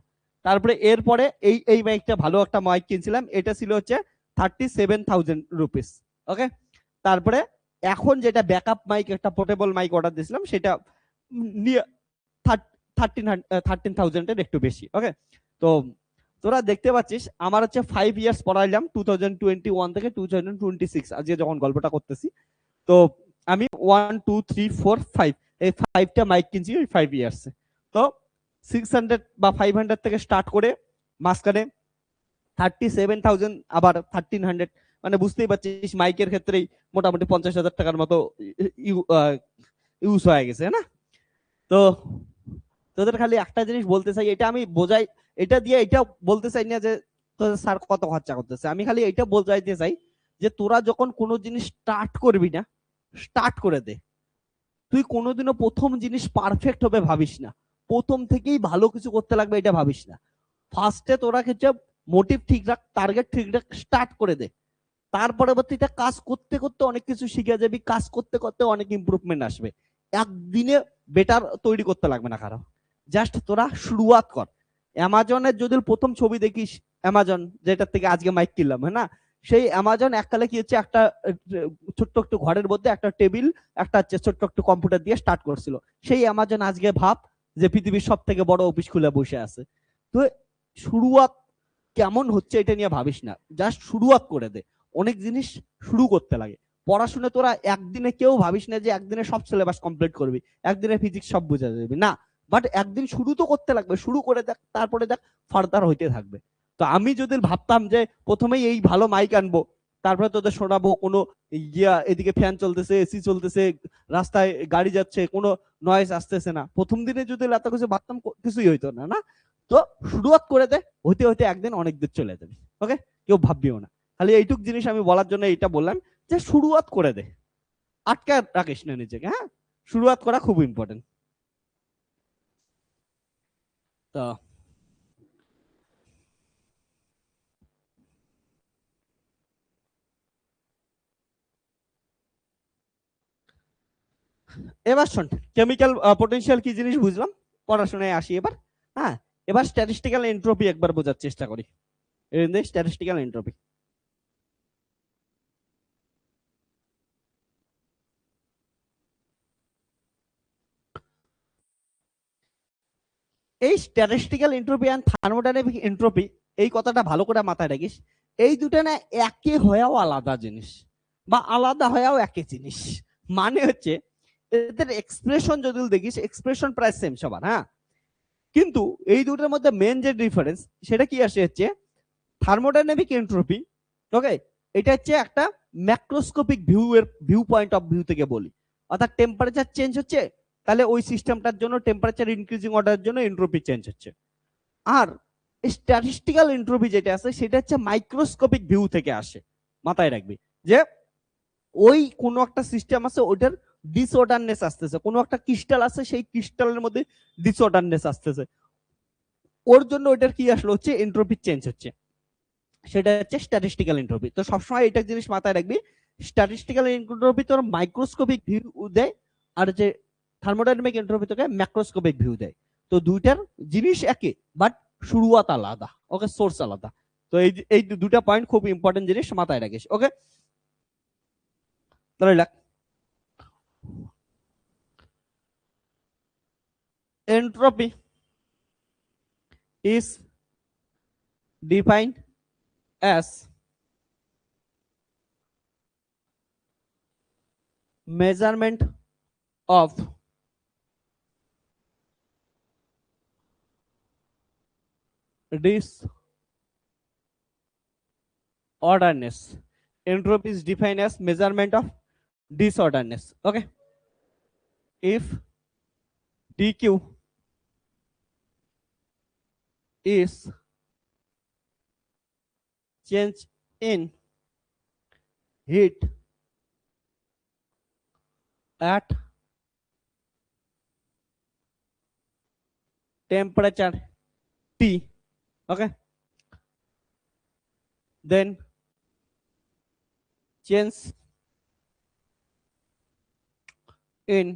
তারপরে এরপরে এই এই মাইকটা ভালো একটা মাইক কিনছিলাম, এটা ছিল হচ্ছে 37,000 রুপিস, ওকে। তারপরে এখন যেটা ব্যাকআপ মাইক, একটা পোর্টেবল মাইক অর্ডার দিয়েছিলাম, সেটা নিয়ে 13,000 একটু বেশি, ওকে। তো তোরা দেখতে পাচ্ছিস আমার হচ্ছে 5 ইয়ার্স পড়াইলাম, 2021 থেকে 2026, আজকে যখন গল্পটা করতেছি। তো আমি 1 2 3 4 5 এই 5টা মাইক কিনছি ওই 5 ইয়ার্স। তো 600 বা 500 থেকে স্টার্ট করে মাঝখানে 37,000, আবার 1300, মানে বুঝতেই পারছিস মাইকের ক্ষেত্রেই মোটামুটি 50,000 টাকার মতো ইউজ হয়ে গেছে না। তো তোদের খালি একটা জিনিস বলতে চাই, এটা আমি বোঝাই, এটা দিয়ে এটা বলতে চাই না যে তোদের স্যার কত খরচা করতেছে, আমি খালি এটা বোঝাইতে চাই যে তোরা যখন কোনো জিনিস স্টার্ট করবি না, স্টার্ট করে দে। তুই কোনোদিনও প্রথম জিনিস পারফেক্ট হবে ভাবিস না, প্রথম থেকেই ভালো কিছু করতে লাগবে এটা ভাবিস না। ফার্স্টে তোরা কিছু মোটিভ ঠিক রাখ, টার্গেট ঠিক রাখ, স্টার্ট করে দে। তার পরবর্তীতে কাজ করতে করতে অনেক কিছু শিখে যাবি, কাজ করতে করতে অনেক ইম্প্রুভমেন্ট আসবে। একদিনে বেটার তৈরি করতে লাগবে না কারো, জাস্ট তোরা শুরুয়াত কর। অ্যামাজনের যদি প্রথম ছবি দেখিস, অ্যামাজন যেটার থেকে আজকে মাইক কিনলাম, হ্যাঁ না, সেই অ্যামাজন এককালে কি হচ্ছে, একটা ছোট্ট একটু ঘরের মধ্যে একটা টেবিল, একটা ছোট্ট একটু কম্পিউটার দিয়ে স্টার্ট করছিল। সেই অ্যামাজন আজকে ভাব যে পৃথিবীর সব থেকে বড় অফিস খুলে বসে আছে। তো শুরুয়াত কেমন হচ্ছে এটা নিয়ে ভাবিস না, জাস্ট শুরুয়াত করে দে। অনেক জিনিস শুরু করতে লাগে। পড়াশোনা তোরা একদিনে কেউ ভাবিস না যে একদিনে সব সিলেবাস কমপ্লিট করবি, একদিনে ফিজিক্স সব বুঝে যাবি না, বাট একদিন শুরু তো করতে লাগবে, শুরু করে দেখ, তারপরে দেখ ফার্দার হইতে থাকবে। তো আমি যদি ভাবতাম যে প্রথমেই এই ভালো মাইক আনবো, তারপরে তোদের শোনাবো কোনো ইয়া, এদিকে ফ্যান চলতেছে, এসি চলতেছে, রাস্তায় গাড়ি যাচ্ছে, কোনো নয়েজ আসতেছে না, প্রথম দিনে যদি এত কিছু ভাবতাম কিছুই হইতো না, না। তো শুরুয়াত করে দে, হইতে হইতে একদিন অনেক দূর চলে যাবে, ওকে। কেউ ভাববিও না, খালি এইটুক জিনিস আমি বলার জন্য এটা বললাম, যে শুরুয়াত করে দে, আটকা রাখিস না নিজেকে, হ্যাঁ, শুরুয়াত করা খুব ইম্পর্টেন্ট। তো এবার শোন, কেমিক্যাল পটেনশিয়াল কি জিনিস বুঝলাম, পড়াশোনায় আসি এবার। হ্যাঁ, এবার স্ট্যাটিস্টিক্যাল এন্ট্রপি একবার বোঝার চেষ্টা করি। স্ট্যাটিস্টিক্যাল এন্ট্রপি, এই statistical entropy and thermodynamic entropy, এই কথাটা ভালো করে মাথায় রাখিস। এই দুটো না একে হয়েও আলাদা জিনিস, বা আলাদা হয়েও একই জিনিস। মানে হচ্ছে এদের এক্সপ্রেশন যদি দেখিস, এক্সপ্রেশন প্রায় সেম সবার, হ্যাঁ, কিন্তু এই দুটোর মধ্যে মেন যে ডিফারেন্স সেটা কি আসে হচ্ছে থার্মোডাইনামিক এন্ট্রপি, ওকে। এটা হচ্ছে একটা macroscopic view point of view থেকে বলি, অর্থাৎ টেম্পারেচার চেঞ্জ হচ্ছে, তাহলে ওই সিস্টেমটার জন্য টেম্পারেচার ইনক্রিজিং অর্ডারের জন্য এন্ট্রপি চেঞ্জ হচ্ছে। আর স্ট্যাটিস্টিক্যাল এন্ট্রপি যেটা আছে সেটা হচ্ছে মাইক্রোস্কোপিক ভিউ থেকে আসে। মাথায় রাখবি যে ওই কোন একটা সিস্টেম আছে, ওইটার ডিসঅর্ডারনেস আসতেছে, কোনো একটা ক্রিস্টাল আছে, সেই ক্রিস্টালের মধ্যে ডিসঅর্ডারনেস আসতেছে, ওর জন্য ওইটার কি আসলে হচ্ছে এন্ট্রপি চেঞ্জ হচ্ছে, সেটা হচ্ছে স্ট্যাটিস্টিক্যাল এন্ট্রপি। তো সবসময় এটা জিনিস মাথায় রাখবি, স্ট্যাটিস্টিক্যাল এন্ট্রপি তোর মাইক্রোস্কোপিক ভিউ দেয়, আর যে থার্মোডাইনামিক এন্ট্রপি তোকে ম্যাক্রোস্কোপিক ভিউ দেয়। তো দুইটার জিনিস একই, বাট শুরুয়াত আলাদা, ওকে, সোর্স আলাদা। তো এই দুটা পয়েন্ট খুব ইম্পর্টেন্ট জিনিস মাথায় রাখিস, ওকে। তাহলে entropy is defined as measurement of disorderness. Entropy is defined as measurement of disorderness. Okay. If dq is change in heat at temperature T, okay, then change in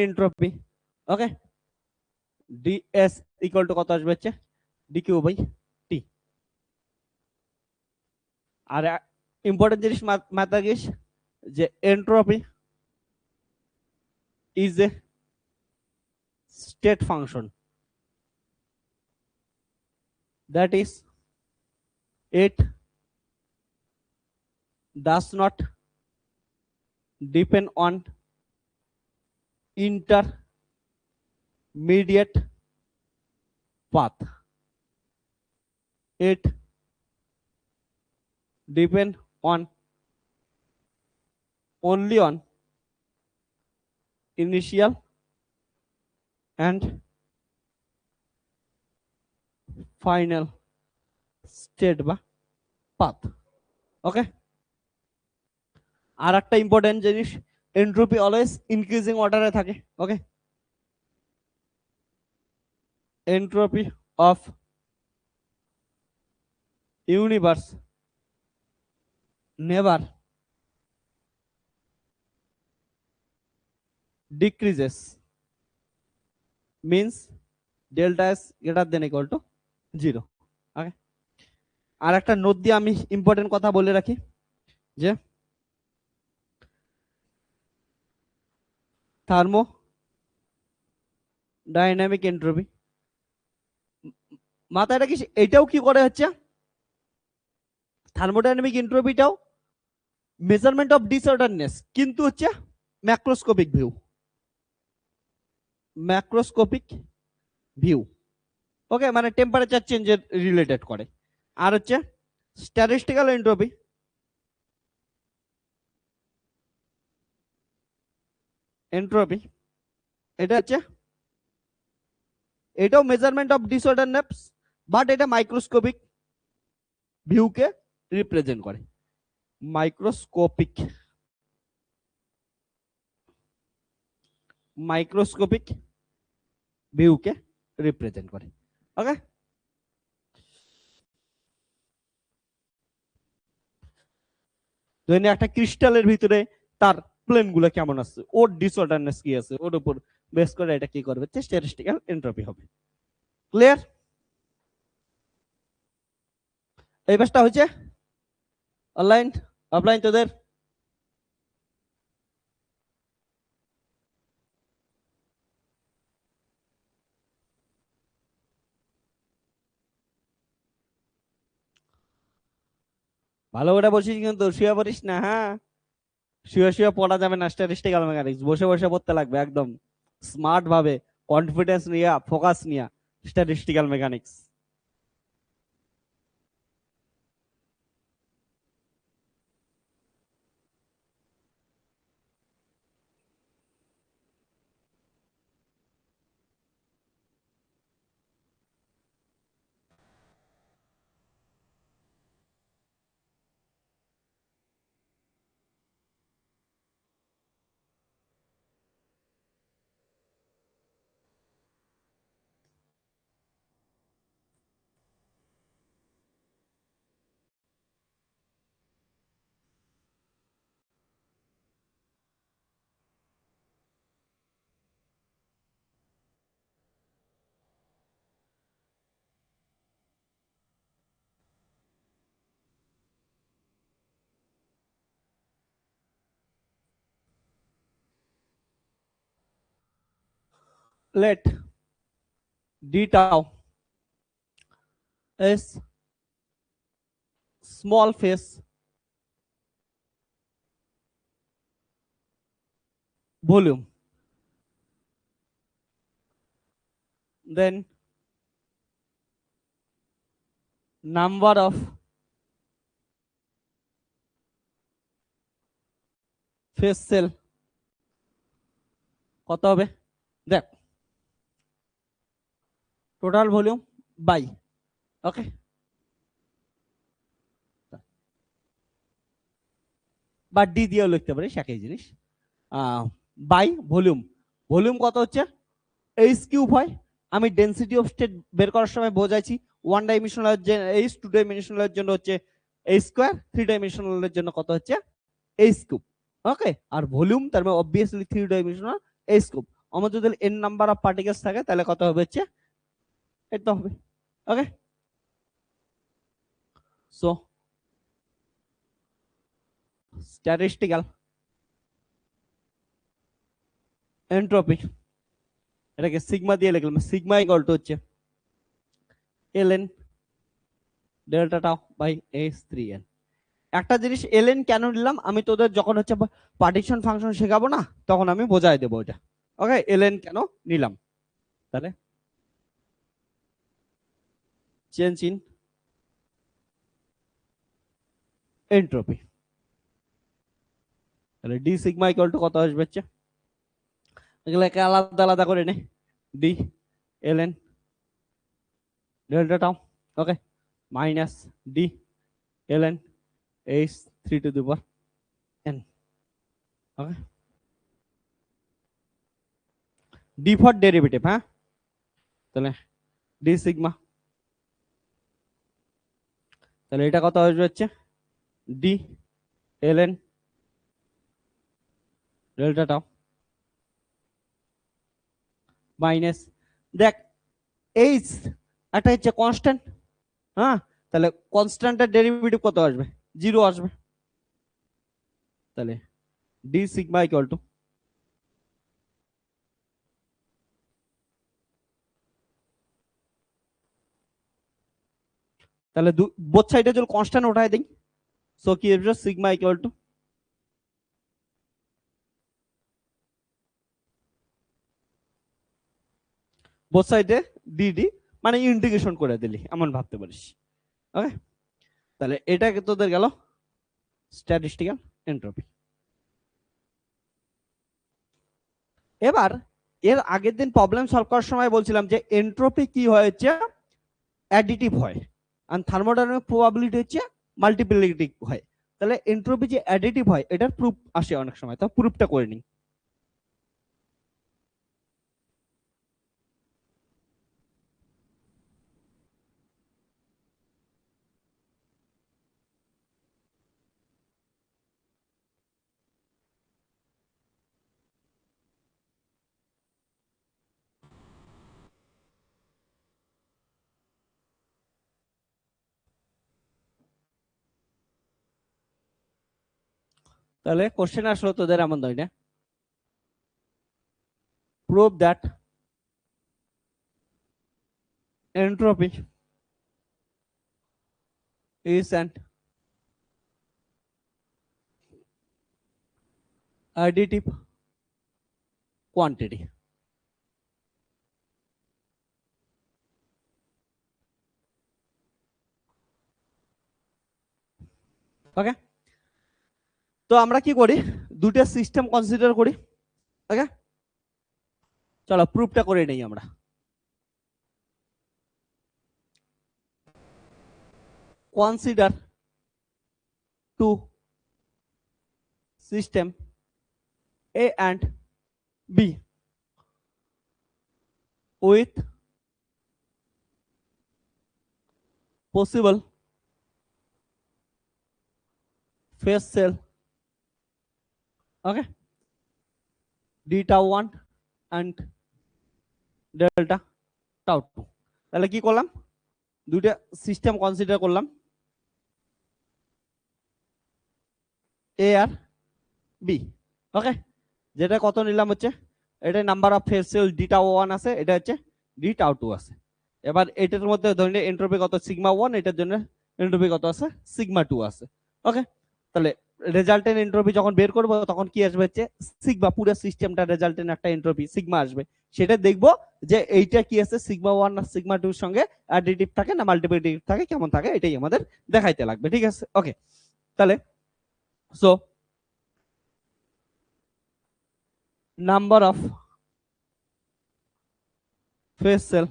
entropy, okay, ds equal to কত আসবে হচ্ছে dq by t। আর important জিনিস মাথা গিস যে entropy is a state function, that is it does not depend on intermediate path, it depend on only on initial and final state বা path, okay। আর একটা ইম্পর্টেন্ট জিনিস, এন্ট্রপি অলওয়েজ ইনক্রিজিং অর্ডারে থাকে, okay. Entropy of universe never decreases means delta s greater than equal to 0, okay. আর একটা note দিয়ে আমি ইম্পর্টেন্ট কথা বলে রাখি যে থার্মো ডাইনামিক এন্ট্রপি মাথায় রাখিস, এটাও কি করে হচ্ছে থার্মোডাইনামিক এন্ট্রপিটাও মেজারমেন্ট অফ ডিসঅর্ডারনেস, কিন্তু হচ্ছে ম্যাক্রোস্কোপিক ভিউ, ম্যাক্রোস্কোপিক ভিউ, ওকে, মানে টেম্পারেচার চেঞ্জের রিলেটেড করে। আর হচ্ছে স্ট্যাটিস্টিক্যাল এন্ট্রপি, এন্ট্রপি এটা হচ্ছে এটাও মেজারমেন্ট অফ ডিসঅর্ডারনেস, বাট এটা মাইক্রোস্কোপিক ভিউকে রিপ্রেজেন্ট করে, মাইক্রোস্কোপিক মাইক্রোস্কোপিক ভিউকে রিপ্রেজেন্ট করে, ওকে। ধরে একটা ক্রিস্টালের ভিতরে তার প্লেন গুলো কেমন আছে, ওর ডিসঅর্ডারনেস কি আছে, ওর উপর বেস করে এটা কি করবে, স্ট্যাটিস্টিক্যাল এন্ট্রপি হবে। ক্লিয়ার? এই ব্যাসটা হচ্ছে অনলাইন অফলাইন তোদের? ভালো করে বসিস কিন্তু শুয়ে পড়িস না, হ্যাঁ, শুয়ে শুয়ে পড়া যাবে না স্ট্যাটিস্টিক্যাল মেকানিক্স, বসে বসে পড়তে লাগবে একদম স্মার্ট ভাবে, কনফিডেন্স নিয়ে, ফোকাস নিয়ে স্ট্যাটিস্টিক্যাল মেকানিক্স। লেট ডি টাও is small face volume, then number of face cell কত হবে দেখ টোটাল ভলিউম বাই ওকে বা ডি দিয়েও লিখতে পারিস একই জিনিস বাই ভলিউম ভলিউম কত হচ্ছে এইচ কিউব হয় আমি ডেনসিটি অফ স্টেট বের করার সময় বোঝাইছি ওয়ান ডাইমেনশনাল এইচ টু ডাইমেনশনালের জন্য হচ্ছে এইচ স্কোয়ার থ্রি ডাইমেনশনালের জন্য কত হচ্ছে এইচ কিউব ওকে আর ভলিউম তার মানে obviously three dimensional H cube আমার যদি এন নাম্বার অফ পার্টিকেলস থাকে তাহলে কত হবে হচ্ছে এটা হবে ওকে সো স্ট্যাটিস্টিক্যাল এন্ট্রপি এটাকে সিগমা দিয়ে লিখলাম সিগমা ইকুয়াল টু হচ্ছে ln delta tau by h3n একটা জিনিস ln কেন নিলাম আমি তোদের যখন হচ্ছে পার্টিশন ফাংশন শেখাবো না তখন আমি বোঝাই দেবো এটা ওকে ln কেন নিলাম তাহলে চেঞ্জ ইন এন্ট্রপি তাহলে ডি সিগমা ইকুয়াল টু কত আসবে হচ্ছে এগুলোকে আলাদা আলাদা করে নে D ln delta tau okay minus D ln h3 to the power n okay D for derivative হ্যাঁ তাহলে ডি সিগমা তাহলে এটা কত আসবে হচ্ছে D ln delta tau minus দেখ এইচ একটা হচ্ছে কনস্ট্যান্ট হ্যাঁ তাহলে কনস্ট্যান্টের ডেরিভেটিভ কত আসবে জিরো আসবে তাহলে ডি সিগমা ইকুয়াল টু তাহলে বোথ সাইডে যদি কনস্ট্যান্ট উঠাই দিই সো কি আসবে সিগমা ইকুয়াল টু বোথ সাইডে ডি মানে ইন্টিগ্রেশন করে দিলি এমন ভাবতে পারিস ওকে তাহলে এটা তোদের গেল স্ট্যাটিস্টিক্যাল এন্ট্রপি এবার এর আগের দিন প্রবলেম সলভ করার সময় বলছিলাম যে এন্ট্রপি কি হচ্ছে অ্যাডিটিভ হয় আর থার্মোডাইনামিক প্রবাবিলিটি হচ্ছে মাল্টিপ্লিকেটিভ হয় তাহলে এন্ট্রপি যে অ্যাডিটিভ হয় এটার প্রুফ আসে অনেক সময় তো প্রুফটা করে নিই তাহলে কোশ্চেন আসলো তোদের এমন ধরে না prove that entropy is an additive quantity ওকে তো আমরা কি করি দুটো সিস্টেম কনসিডার করি ওকে চলো প্রুফটা করে নেই আমরা consider to system A and B with possible phase cell okay d tau 1 and delta tau 2 তাহলে কি করলাম দুইটা সিস্টেম কনসিডার করলাম A আর B ওকে যেটা কত নিলাম হচ্ছে এটা number of phase cell d tau 1 আছে এটা হচ্ছে ডি টাউ টু আছে। এবার এটার মধ্যে ধরে এন্ট্রপি কত সিগমা 1, এটার জন্য এন্ট্রপি কত আছে সিগমা 2 আছে। ওকে, তাহলে রেজাল্টেন্ট এন্ট্রপি যখন বের করব তখন কি আসবে হচ্ছে সিগমা, পুরো সিস্টেমটা রেজাল্টেন্ট একটা এন্ট্রপি সিগমা আসবে। সেটা দেখবো যে এইটা কি আছে সিগমা 1 আর সিগমা 2 এর সঙ্গে অ্যাডিটিভ থাকে না মাল্টিপ্লিকেটিভ থাকে, কেমন থাকে এটাই আমাদের দেখাইতে লাগবে। ঠিক আছে, ওকে। তাহলে so number of phase cell,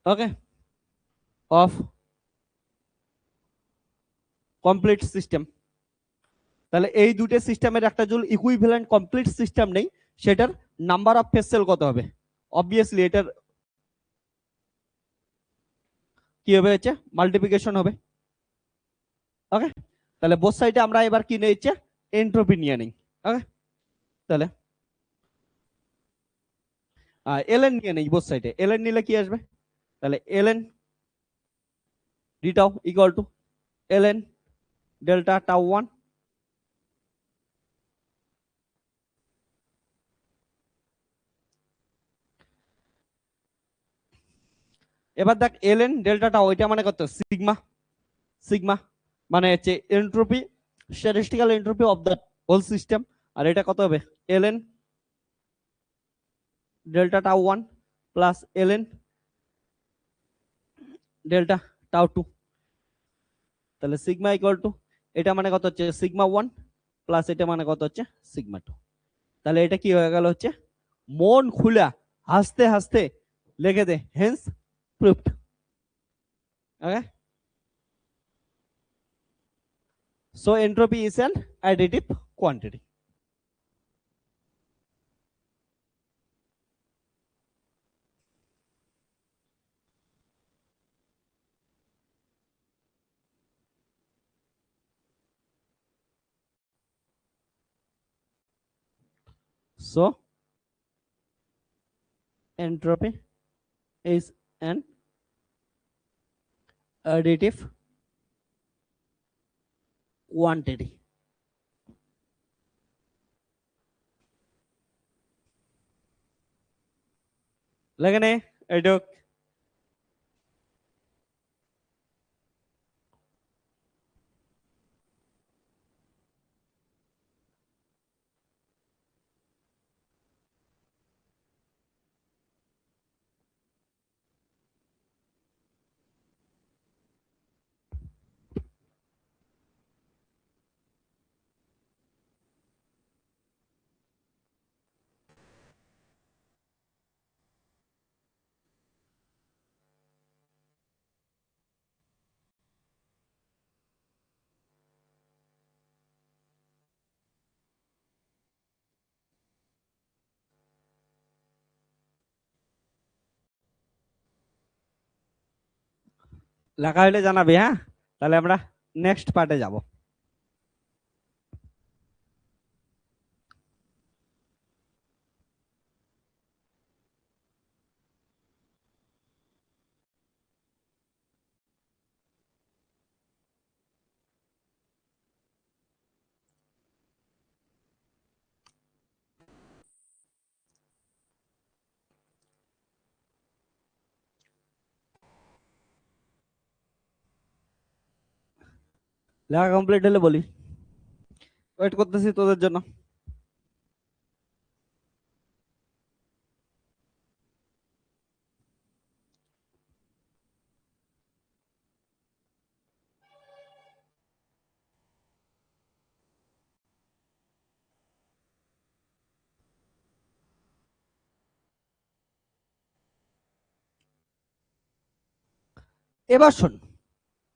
okay, of complete system. তাহলে এই দুটো সিস্টেমের একটা যদি ইকুইভ্যালেন্ট কমপ্লিট সিস্টেম নেই, সেটার নাম্বার অফ ফেস সেল কত হবে? অবভিয়াসলি এটার কি হবে হচ্ছে মাল্টিপ্লিকেশন হবে। ওকে, তাহলে বোথ সাইডে আমরা এবার কি নিচ্ছে এন্ট্রপি নিয়ে নিই। ওকে, তাহলে এলএন নিয়ে নেই বোথ সাইডে। এলএন নিলে কি আসবে? তাহলে ln d tau equal to ln delta tau 1 এবার দেখ এলএন ডেল্টা টাউ এটা মানে কত সিগমা, সিগমা মানে হচ্ছে entropy, statistical entropy of the whole system. আর এটা কত হবে LN delta tau 1 plus LN delta tau 2। তাহলে সিগমা ইকুয়াল টু এটা মানে কত হচ্ছে সিগমা 1 প্লাস এটা মানে কত হচ্ছে সিগমা 2। তাহলে এটা কি হয়ে গেল হচ্ছে মন খুলা হাসতে হাসতে লিখে দে hence proved. Okay, so entropy is an additive quantity. So entropy is an additive quantity. लगने एडोक লেখা হলে জানাবি। হ্যাঁ, তাহলে আমরা নেক্সট পার্টে যাব। লেখা কমপ্লিট হলে বলি, ওয়েট করতেছি তোদের জন্য। এবার শোন,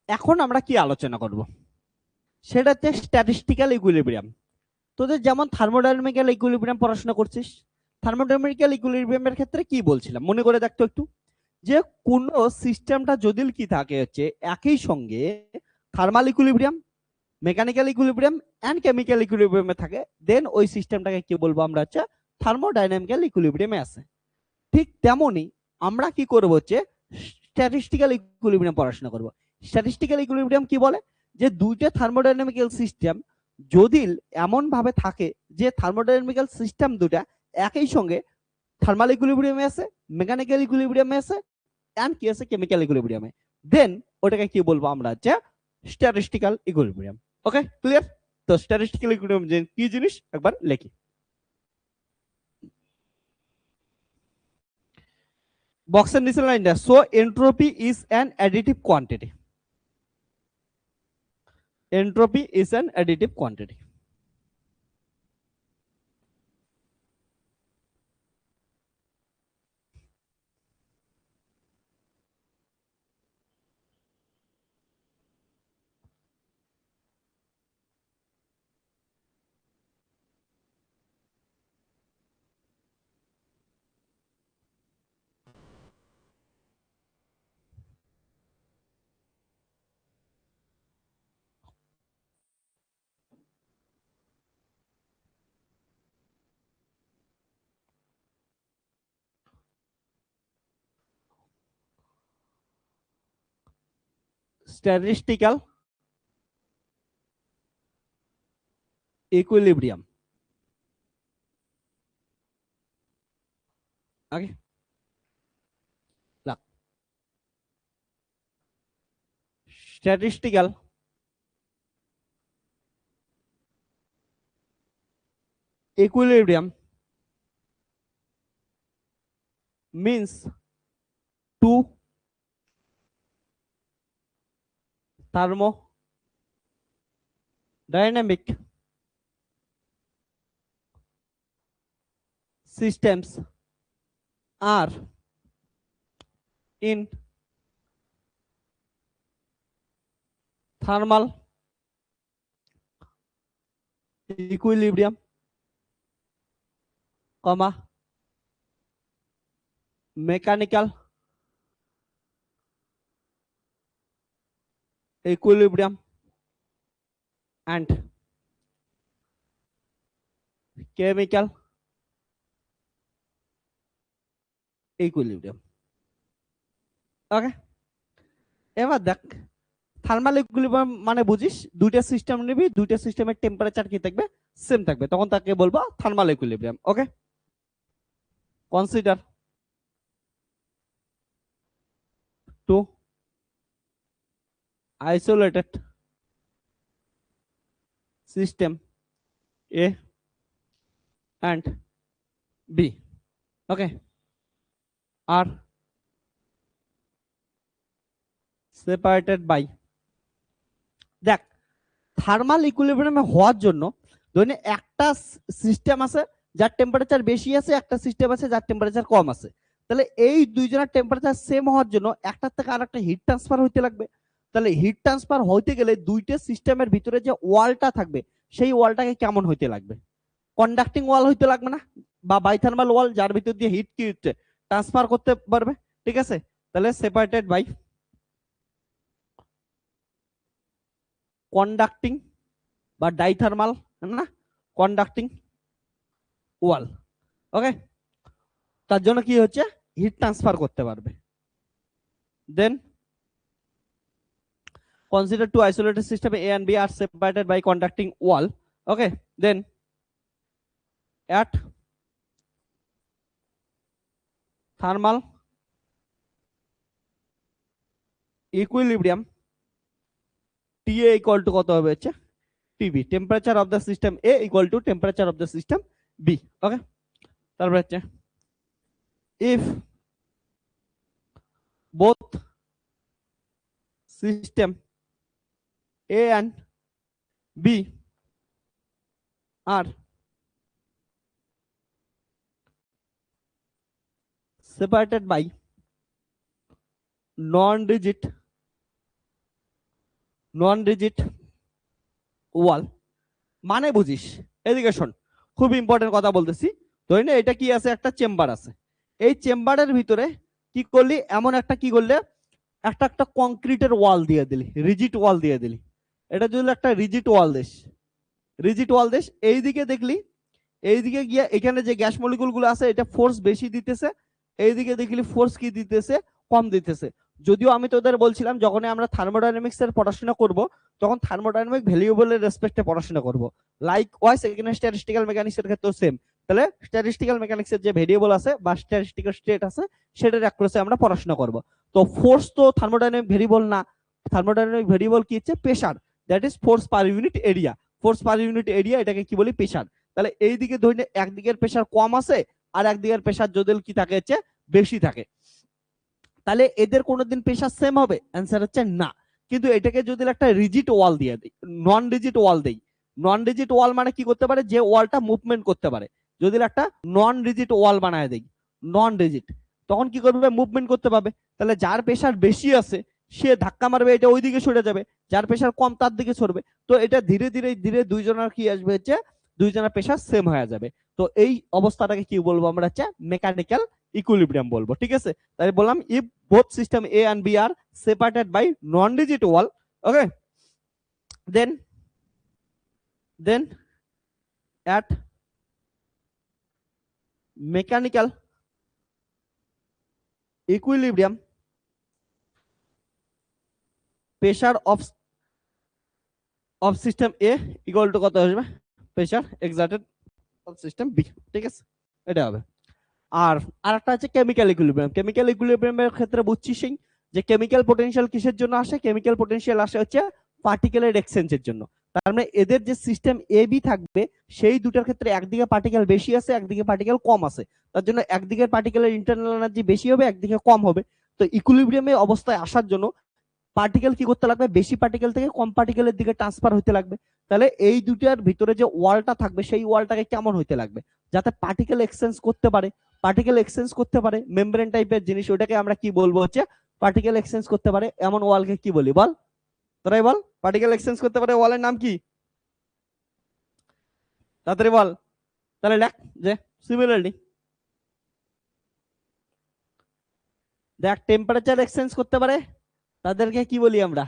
এখন আমরা কি আলোচনা করব সেটা হচ্ছে স্ট্যাটিস্টিক্যাল ইকুইলিব্রিয়াম। তোদের যেমন থার্মোডাইনামিক্যাল ইকুইলিব্রিয়াম পড়াশোনা করছিস, থার্মোডাইনামিক্যাল ইকুইলিব্রিয়ামের ক্ষেত্রে কি বলছিলাম মনে করে দেখতো একটু, যে কোন সিস্টেমটা যদি কি থাকে হচ্ছে একই সঙ্গে thermal equilibrium, mechanical equilibrium and chemical ইকুইলিব্রিয়ামে থাকে, দেন ওই সিস্টেমটাকে কি বলবো আমরা হচ্ছে থার্মোডাইনামিক্যাল ইকুইলিব্রিয়ামে আছে। ঠিক তেমনি আমরা কি করব হচ্ছে স্ট্যাটিস্টিক্যাল ইকুইলিব্রিয়াম পড়াশোনা করব। স্ট্যাটিস্টিক্যাল ইকুইলিব্রিয়াম কি বলে, যে দুইটা থার্মোডাইনামিক্যাল সিস্টেম যদি এমন ভাবে থাকে যে থার্মোডাইনামিক্যাল সিস্টেম দুটা একই সঙ্গে থার্মাল ইকুইলিব্রিয়ামে আছে, মেকানিক্যাল ইকুইলিব্রিয়ামে আছে, এন্ড কি আছে কেমিক্যাল ইকুইলিব্রিয়ামে। দেন ওটাকে কি বলবো আমরা, যে স্ট্যাটিস্টিক্যাল ইকুইলিব্রিয়াম। ওকে, ক্লিয়ার? তো স্ট্যাটিস্টিক্যাল ইকুইলিব্রিয়াম কি জিনিস একবার লিখি। বক্সের নিচে লাইনটা, so entropy is an additive quantity. Entropy is an additive quantity. Statistical equilibrium. Okay, statistical equilibrium means two thermodynamic systems are in thermal equilibrium, comma mechanical equilibrium and chemical equilibrium. ওকে, এবার দেখ thermal equilibrium মানে বুঝিস দুইটা system নিবি, দুইটা সিস্টেমের temperature কি থাকবে, সেম থাকবে, তখন তাকে বলবো thermal equilibrium. Okay, consider to isolated system A and B, okay, are separated by, দেখ থার্মাল ইকুইলিব্রিয়ামে হওয়ার জন্য ধরে একটা সিস্টেম আছে যার টেম্পারেচার বেশি আছে, একটা সিস্টেম আছে যার টেম্পারেচার কম আছে, তাহলে এই দুইজনের টেম্পারেচার সেম হওয়ার জন্য একটার থেকে আরেকটা হিট ট্রান্সফার হইতে লাগবে। তাহলে হিট ট্রান্সফার হইতে গেলে দুইটা সিস্টেমের ভিতরে যে ওয়ালটা থাকবে সেই ওয়ালটাকে কেমন হইতে লাগবে, কন্ডাক্টিং ওয়াল হইতে লাগবে না, বা বাইথার্মাল ওয়াল যার ভিতর দিয়ে হিট কি হচ্ছে ট্রান্সফার করতে পারবে। ঠিক আছে, তাহলে সেপারেটেড বাই কন্ডাক্টিং বা ডাইথার্মাল না কন্ডাক্টিং ওয়াল। ওকে, তার জন্য কি হচ্ছে হিট ট্রান্সফার করতে পারবে। দেন consider two isolated system A and B are separated by conducting wall. Okay, then at thermal equilibrium TA equal to কত হবে হচ্ছে TB, temperature of the system A equal to temperature of the system B. Okay, তারপর হচ্ছে if both system A and B are separated by non-rigid ওয়াল, মানে বুঝিস, এদিকে শোন খুব ইম্পর্টেন্ট কথা বলতেছি। ধরি না এটা কি আছে, একটা চেম্বার আছে, এই চেম্বারের ভিতরে কি করলি, এমন একটা কি করলে একটা একটা কংক্রিটের ওয়াল দিয়ে দিলি, রিজিড ওয়াল দিয়ে দিলি। এটা যদি একটা রিজিড ওয়াল দেশ, এইদিকে দেখলি, এইদিকে গিয়ে এখানে যে গ্যাস মলিকুল গুলো আছে এটা ফোর্স বেশি দিতেছে, এইদিকে দেখলি ফোর্স কি দিতেছে, কম দিতেছে। যদিও আমি তোদের বলছিলাম যখন আমরা থার্মোডাইনামিক্স এর পড়াশোনা করব তখন থার্মোডাইনামিক ভ্যারিয়েবলের রেসপেক্টে পড়াশোনা করব, লাইক ওয়াইজ এখানে স্ট্যাটিস্টিক্যাল মেকানিক্স এর ক্ষেত্রে সেম। তাহলে স্ট্যাটিস্টিক্যাল মেকানিক্সের যে ভেরিয়েবল আছে বা স্ট্যাটিস্টিক্যাল স্টেট আছে সেটার অ্যাক্রসে আমরা পড়াশোনা করব। তো ফোর্স তো থার্মোডাইনামিক ভেরিয়েবল না, থার্মোডাইনামিক ভেরিয়েবল কি হচ্ছে pressure, that is force per unit area, force per unit area এটাকে কি বলি প্রেসার। তাহলে এই দিকে ধরে একদিকের প্রেসার কম আছে আর একদিকের প্রেসার যদি কি থাকে হচ্ছে বেশি থাকে, তাহলে এদের কোনোদিন প্রেসার সেম হবে? অ্যান্সার হচ্ছে না। কিন্তু এটাকে যদি একটা রিজিড ওয়াল দিয়ে দিই, নন রিজিড ওয়াল দেই, নন রিজিড ওয়াল মানে কি করতে পারে, যে ওয়ালটা মুভমেন্ট করতে পারে, যদি একটা নন রিজিড ওয়াল বানায় দেই, নন রিজিড, তখন কি করবে, মুভমেন্ট করতে পারবে। তাহলে যার প্রেসার বেশি আছে সে ধাক্কা মারবে, এটা ওইদিকে সরে যাবে, যার প্রেসার কম তার দিকে সরবে। তো এটা ধীরে ধীরে ধীরে দুইজনের কি আসবে হচ্ছে দুইজনের প্রেসার সেম হয়ে যাবে। তো এই অবস্থাটাকে কি বলবো আমরা হচ্ছে মেকানিক্যাল ইকুইলিব্রিয়াম বলবো, ঠিক আছে। তাই বললাম if both system A and B are separated by non-rigid wall, okay, then at mechanical equilibrium pressure of system A equal to কত আসবে, pressure exerted of system B, ঠিক আছে, এটা হবে। আর আরেকটা আছে কেমিক্যাল ইকুইলিব্রিয়াম। কেমিক্যাল ইকুইলিব্রিয়ামের ক্ষেত্রে বুঝছি সেই যে কেমিক্যাল পটেনশিয়াল কিসের জন্য আসে, কেমিক্যাল পটেনশিয়াল আসে হচ্ছে পার্টিকেলের এক্সচেঞ্জের জন্য। তার মানে এদের যে সিস্টেম এ বি থাকবে সেই দুটার ক্ষেত্রে একদিকে পার্টিকেল বেশি আছে একদিকে পার্টিকেল কম আছে, তার জন্য একদিকের পার্টিকেলের ইন্টারনাল এনার্জি বেশি হবে একদিকে কম হবে। তো ইকুইলিব্রিয়ামে অবস্থায় আসার জন্য পার্টিকেল কি করতে লাগবে, বেশি পার্টিকেল থেকে কম পার্টিকেলের দিকে ট্রান্সফার হতে লাগবে। তাহলে এই দুটার ভিতরে যে ওয়ালটা থাকবে সেই ওয়ালটাকে কেমন হইতে লাগবে, যাতে পার্টিকেল এক্সচেঞ্জ করতে পারে, পার্টিকেল এক্সচেঞ্জ করতে পারে মেমব্রেন টাইপের জিনিস, ওটাকে আমরা কি বলবো হচ্ছে পার্টিকেল এক্সচেঞ্জ করতে পারে এমন ওয়ালকে কি বলি, বল তোরাই বল, পার্টিকেল এক্সচেঞ্জ করতে পারে ওয়ালের নাম কি, তাড়াতাড়ি বল। তাহলে দেখ যে সিমিলারলি দেখ টেম্পারেচার এক্সচেঞ্জ করতে পারে তাদেরকে কি বলি আমরা,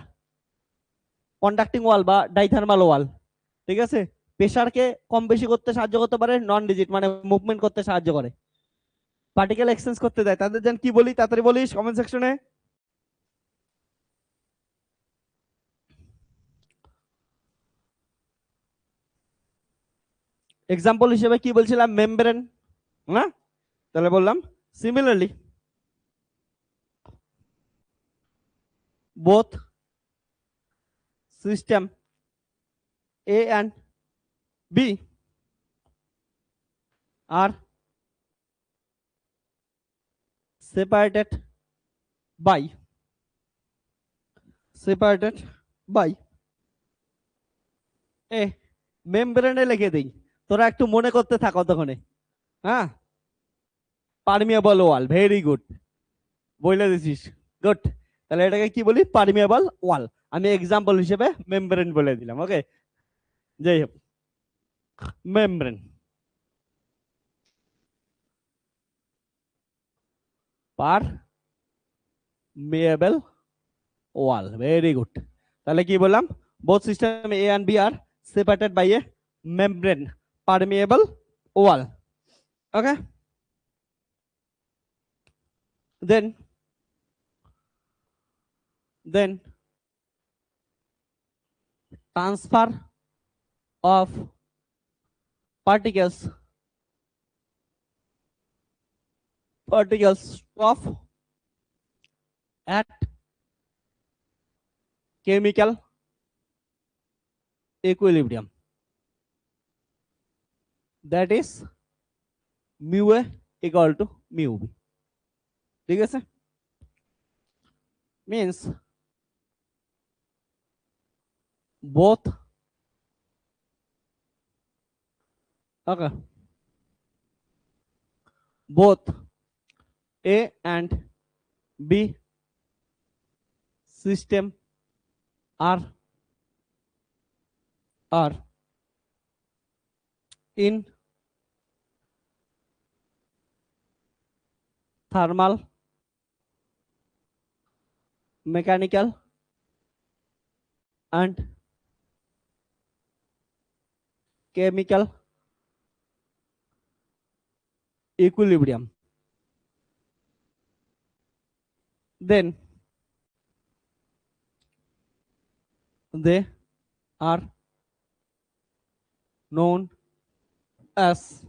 কন্ডাক্টিং ওয়াল বা ডাইথার্মাল ওয়াল, ঠিক আছে। প্রেসারকে কম বেশি করতে সাহায্য করতে পারে নন রিজিড মানে মুভমেন্ট করতে সাহায্য করে, পার্টিকেল এক্সচেঞ্জ করতে দেয়, তাদের যেন কি বলি তাড়াতাড়ি বলিস কমেন্ট সেকশনে। এক্সাম্পল হিসেবে কি বলছিলাম, মেমব্রেন, না তাহলে বললাম similarly both system A and B are separated by a membrane লিখে দেই, তোরা একটু মনে করতে থাকো তখনই। হ্যাঁ, পারমিয়েবল ওয়াল, ভেরি গুড, বলে দিছিস, গুড। তাহলে এটাকে কি বলি, পারমিয়েবল ওয়াল। আমি এক্সাম্পল হিসেবে মেমব্রেন বলে দিলাম, ওকে। যাই হোক, membrane permeable wall, very good. তাহলে কি বললাম, both system A and B are separated by a membrane permeable wall, okay. then transfer of particles of at chemical equilibrium, that is mu a equal to mu b, ঠিক আছে। means both, okay, both A and B system are in thermal, mechanical and chemical equilibrium, then they are known as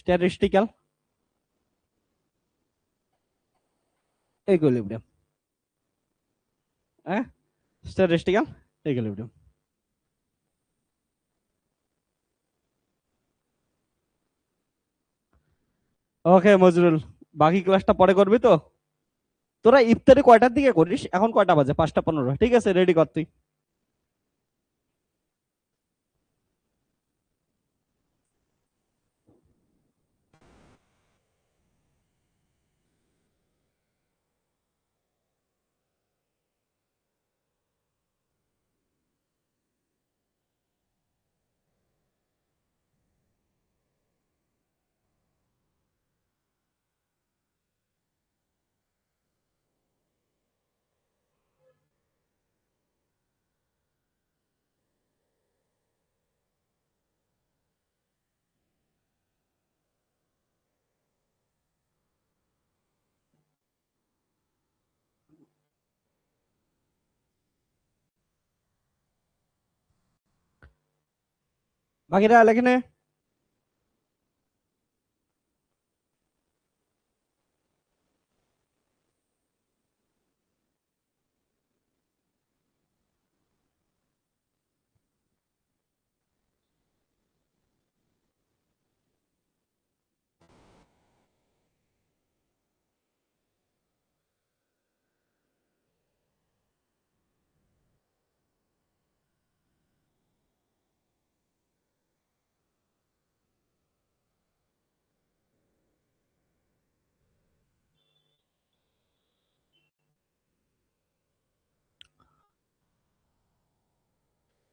statistical equilibrium, হ্যাঁ, statistical equilibrium. ওকে মজরুল, বাকি ক্লাসটা পরে করবি তো? তোরা ইফতারি কয়টার দিকে করিস? এখন কয়টা বাজে? 5টা 15। ঠিক আছে, রেডি কর তুই। বাকিরা লেখে নে।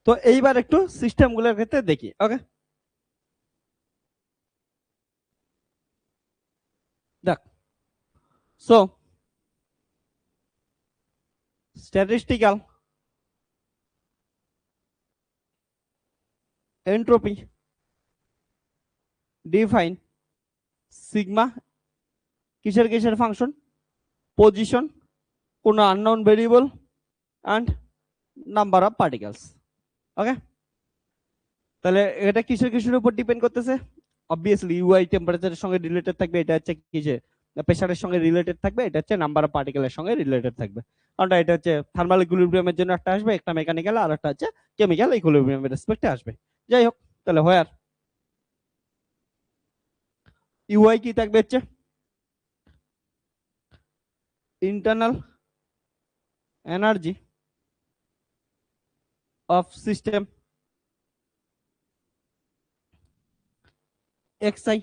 তো এইবার একটু সিস্টেম গুলোর ক্ষেত্রে দেখি। ওকে, দেখ। So statistical entropy define sigma কিসের কিসের ফাংশন, পজিশন, কোন unknown variable and number of particles. Okay, তাহলে এটা কিসের কিসের উপর ডিপেন্ড করতেছে? অবভিয়াসলি ইউআই টেম্পারেচারের সঙ্গে রিলেটেড থাকবে, এটা হচ্ছে কিসে প্রেসারের সঙ্গে রিলেটেড থাকবে, এটা হচ্ছে নাম্বার অফ পার্টিকেলের সঙ্গে রিলেটেড থাকবে। কারণ এটা হচ্ছে থার্মাল ইকুইলিব্রিয়ামের জন্য একটা আসবে, একটা মেকানিক্যাল, আর একটা হচ্ছে কেমিক্যাল ইকুইলিব্রিয়ামের রেসপেক্টে আসবে। যাই হোক, তাহলে হোয়ার ইউআই কি থাকবে হচ্ছে internal energy of system, XI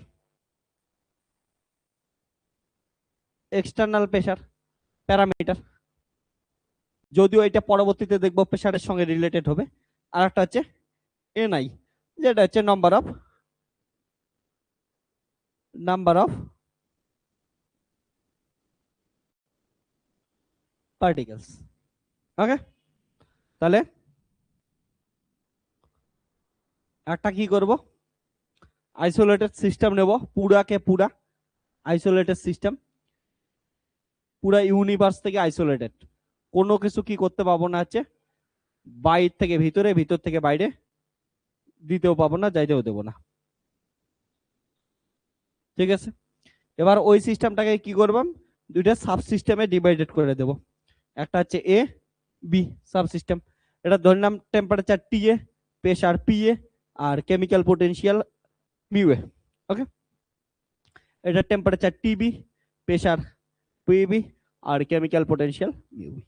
external pressure parameter, যদিও এটা পরবর্তীতে দেখবো প্রেসারের সঙ্গে রিলেটেড হবে। আর একটা হচ্ছে এনআই, যেটা হচ্ছে নাম্বার অফ পার্টিকেলস। ওকে, তাহলে একটা কি করব, আইসোলেটেড সিস্টেম নেব, পুরাকে পুরা আইসোলেটেড সিস্টেম, পুরা ইউনিভার্স থেকে আইসোলেটেড, কোনো কিছু কি করতে পাবো না হচ্ছে বাইরে থেকে ভিতরে, ভিতর থেকে বাইরে দিতেও পাবো না, যাইতেও দেবো না। ঠিক আছে, এবার ওই সিস্টেমটাকে কি করবাম, দুইটা সাব সিস্টেমে ডিভাইডেড করে দেব। একটা হচ্ছে এ বি সাব সিস্টেম, এটা ধরলাম temperature T A, pressure P A, আর chemical potential mu A. Okay, এটা টেম্পারেচার টিবি, প্রেসার পিবি, আর chemical potential mu B.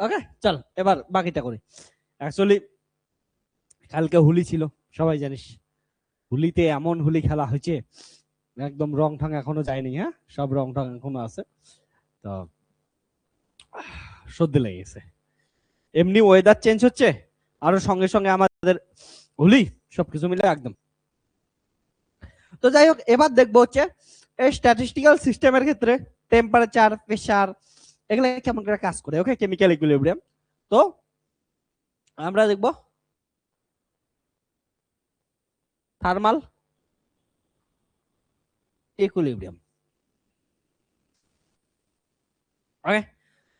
Okay চল এবার বাকিটা করি। অ্যাকচুয়ালি কালকে হোলি ছিল, সবাই জানিস হোলিতে এমন হোলি খেলা হয়েছে, একদম রং ঠং এখনো যায়নি, হ্যাঁ সব রং ঠং এখনো আছে। তো সর্দি লেগে গেছে, এমনি ওয়েদার চেঞ্জ হচ্ছে, আরো সঙ্গে সঙ্গে আমাদের হোলি, সবকিছু মিলে একদম। তো যাই হোক, এবার দেখবো হচ্ছে এই স্ট্যাটিস্টিক্যাল সিস্টেমের ক্ষেত্রে টেম্পারেচার, প্রেসার এগুলো কেমন করে কাজ করে। ওকে, কেমিক্যাল ইকুইলিব্রিয়াম। তো আমরা দেখবো থার্মাল ইকুইলিব্রিয়াম। ওকে,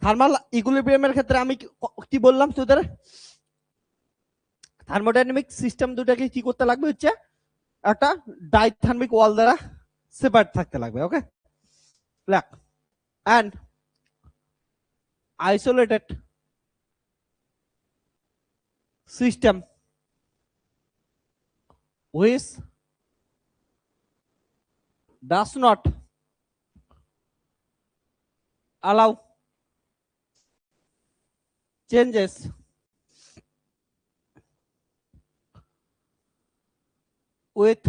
থার্মাল ইকুইলিব্রিয়ামের ক্ষেত্রে আমি কি বললাম তোদের, থার্মোডাইনামিক সিস্টেম দুটাকে কি করতে লাগবে হচ্ছে একটা ডাইথার্মিক ওয়াল দ্বারা সেপারেট থাকতে লাগবে। Okay, black and isolated system which does not allow changes with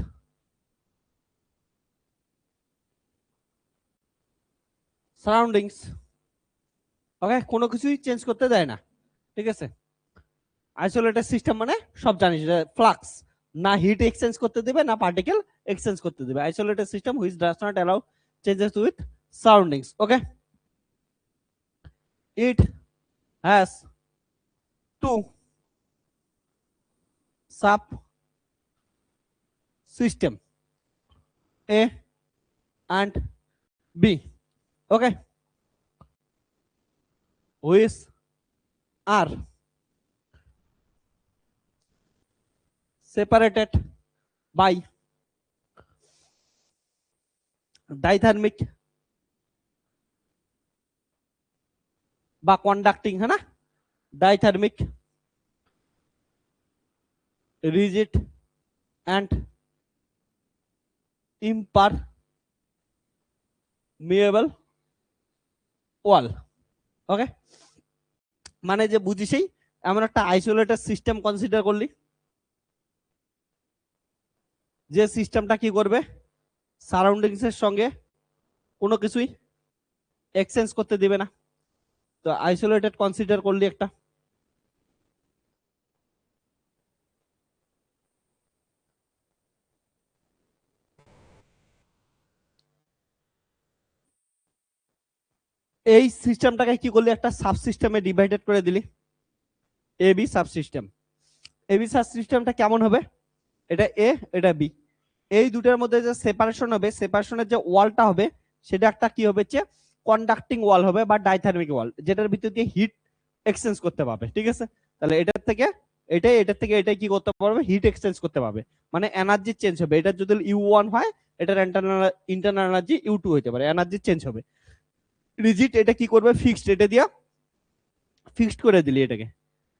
surroundings. Okay, কোনো কিছুই চেঞ্জ করতে দেয় না, ঠিক আছে। আইসোলেটেড সিস্টেম মানে সব জানিস, ফ্লাক্স, না হিট এক্সচেঞ্জ করতে দেবে না পার্টিকেল এক্সচেঞ্জ করতে দেবে। Isolated system which does not allow changes with surroundings. Okay, it has to sub system A and B. Okay, which are separated by ডাইথার্মিক বা কন্ডাক্টিং, হ্যাঁ না, ডাইথার্মিক রিজিড অ্যান্ড ইম্পারমিয়েবল ওয়াল। ওকে, মানে যে বুঝিসই, এমন একটা আইসোলেটেড সিস্টেম কনসিডার করলি, যে সিস্টেমটা কি করবে, সারাউন্ডিংস এর সঙ্গে কোনো কিছুই এক্সচেঞ্জ করতে দিবে না। তো আইসোলেটেড কনসিডার করলি একটা। এই সিস্টেমটাকে কি করলি, একটা সাবসিস্টেমে ডিভাইডেড করে দিলি, A B subsystem. A B সাবসিস্টেমটা কেমন হবে, এটা এ এটা বি, এই দুটার মধ্যে যে সেপারেশন হবে, সেপারেশনের যে ওয়ালটা হবে সেটা একটা কি হবে, যে কন্ডাক্টিং ওয়াল হবে বা ডাইথার্মিক ওয়াল, যেটার ভিতর দিয়ে হিট এক্সচেঞ্জ করতে পারবে। ঠিক আছে, তাহলে এটার থেকে এটার থেকে এটাই কি করতে পারবে, হিট এক্সচেঞ্জ করতে পারবে, মানে এনার্জি চেঞ্জ হবে। এটা যদি U1 হয়, এটার ইন্টারনাল এনার্জি U2 হতে পারে, এনার্জি চেঞ্জ হবে। রিজিড এটা কি করবে, ফিক্সড, এটা দিয়া ফিক্সড করে দিলি এটাকে।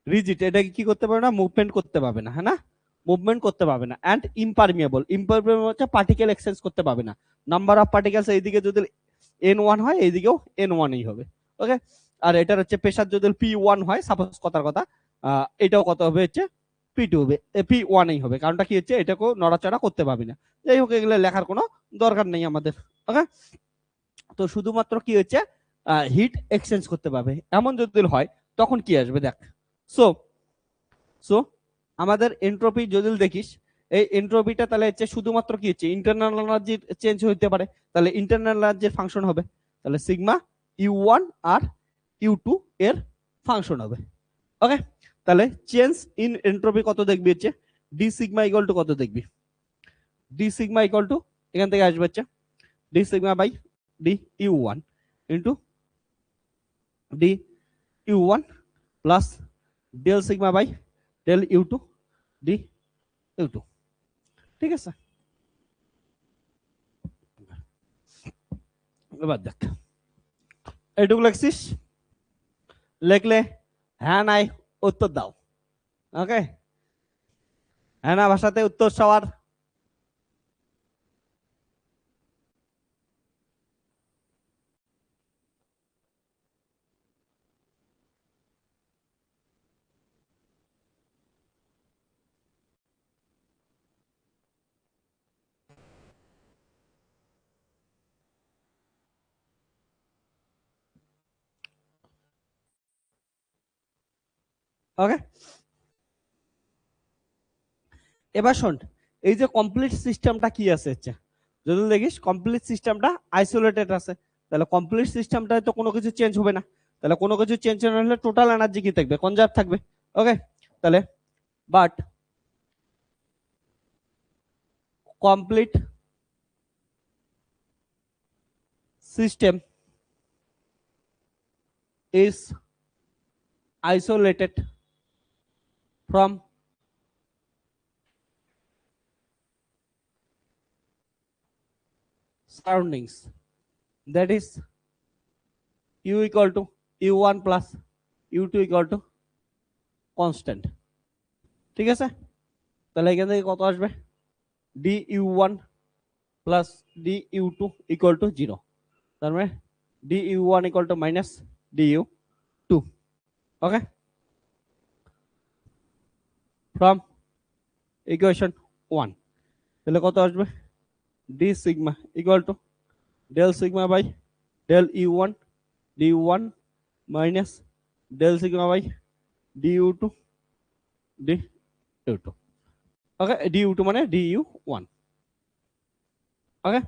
রিজিড এটাকে কি করতে পারবে না, মুভমেন্ট করতে পারবে না, হ্যাঁ না, মুভমেন্ট করতে পারবে না। অ্যান্ড ইম্পারমিয়েবল, ইম্পারমিয়েবল হচ্ছে পার্টিকেল এক্সচেঞ্জ করতে পারবে না। নাম্বার অফ পার্টিকেলস এইদিকে যদি N1 হয়, এইদিকেও N1ই হবে। ওকে, আর এটার হচ্ছে প্রেসার যদি P1 হয়, সাপোজ কথার কথা, এটাও কত হবে হচ্ছে P2 হবে, P1ই হবে, কারণটা কি হচ্ছে এটাকেও নড়াচড়া করতে পারবি না। যাই হোক, এগুলো লেখার কোনো দরকার নেই আমাদের। ওকে, তো শুধুমাত্র কি হচ্ছে হিট এক্সচেঞ্জ করতে পারবে, এমন যদি হয় তখন কি আসবে দেখ। সো সো আমাদের এন্ট্রপি যদি দেখিস, এই এন্ট্রপিটা তাহলে হচ্ছে শুধুমাত্র কি হচ্ছে ইন্টারনাল এনার্জি চেঞ্জ হইতে পারে, তাহলে ইন্টারনাল এনার্জির ফাংশন হবে, তাহলে সিগমা U1 আর U2 এর ফাংশন হবে। ওকে, তাহলে চেঞ্জ ইন এন্ট্রপি কত দেখবি হচ্ছে ডি সিগমা ইকুয়াল টু কত দেখবি, ডি সিগমা ইকুয়াল টু এখান থেকে আসবে হচ্ছে d sigma by d U1 into d U1 plus del sigma by del U2 d U2। ঠিক আছে, এবার দেখ এইটুকু লেখছিস, লেখলে হ্যাঁ নাই উত্তর দাও। ওকে, হ্যাঁ না ভাষাতে উত্তর সবার। ওকে, এবার শোন, এই যে কমপ্লিট সিস্টেমটা কি আছে হচ্ছে, যদি দেখিস কমপ্লিট সিস্টেমটা আইসোলেটেড আছে, তাহলে কমপ্লিট সিস্টেমটায় তো কোনো কিছু চেঞ্জ হবে না, তাহলে কোনো কিছু চেঞ্জ না হলে টোটাল এনার্জি কি থাকবে, কনজার্ভ থাকবে। ওকে, তাহলে but complete system is isolated from surroundings, that is u equal to u1 plus u2 equal to constant। ঠিক আছে, তাহলে এখান থেকে কত আসবে, du1 plus du2 equal to 0, তার মানে du1 equal to minus du2। Okay, from equation 1 তাহলে কত আসবে, d sigma equal to del sigma by del u1 du1 minus del sigma by du2 du2। Okay, du2 মানে du1। ওকে,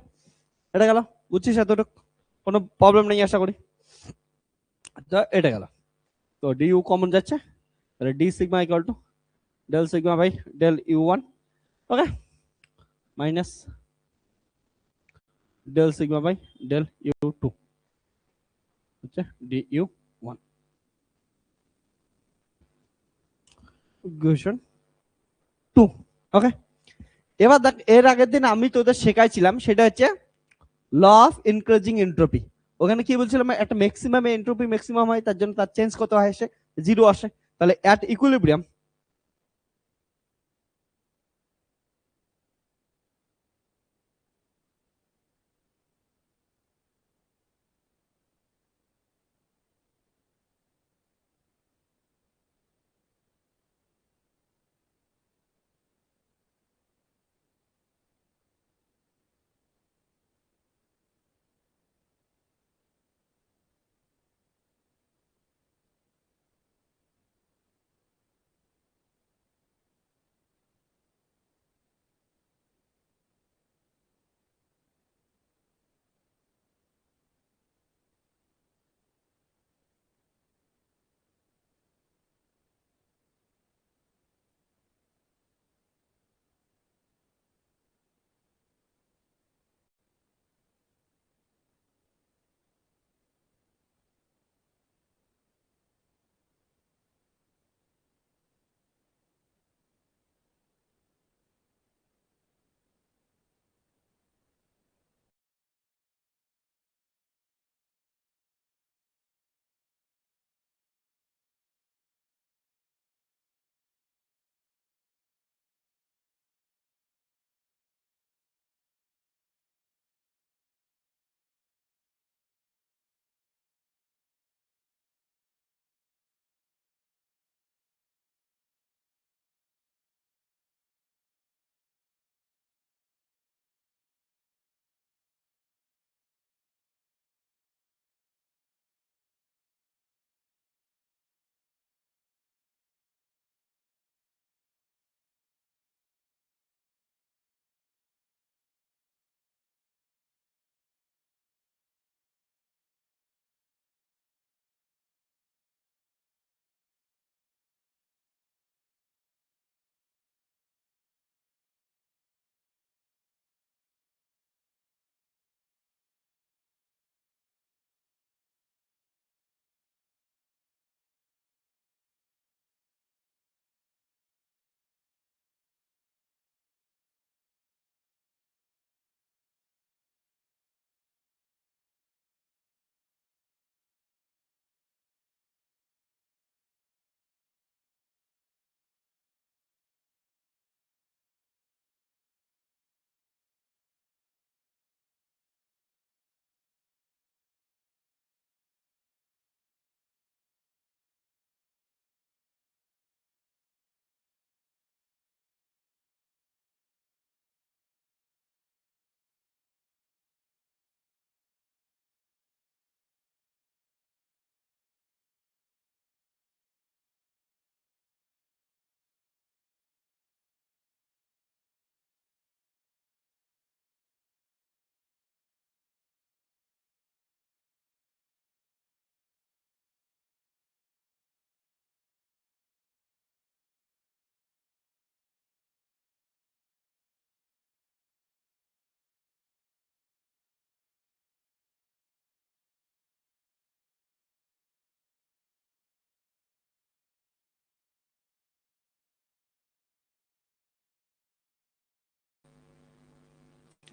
এটা গেল, বুঝছিস এতটুকু, কোনো প্রবলেম নেই আশা করি। তো এটা গেল, তো du কমন যাচ্ছে, তাহলে d sigma equal to del sigma by del u1, okay, minus del sigma by del u2 হচ্ছে du1 ইকুয়েশন 2। ওকে, এবার দেখ, এর আগের দিন আমি তোদের শেখাইছিলাম সেটা হচ্ছে ল অফ ইনক্রিজিং এন্ট্রপি। ওখানে কি বলছিলাম, একটা ম্যাক্সিমাম এন্ট্রপি ম্যাক্সিমাম হয়, তার জন্য তার চেঞ্জ কত হয়, আসে জিরো আসে। তাহলে অ্যাট ইকুইলিব্রিয়াম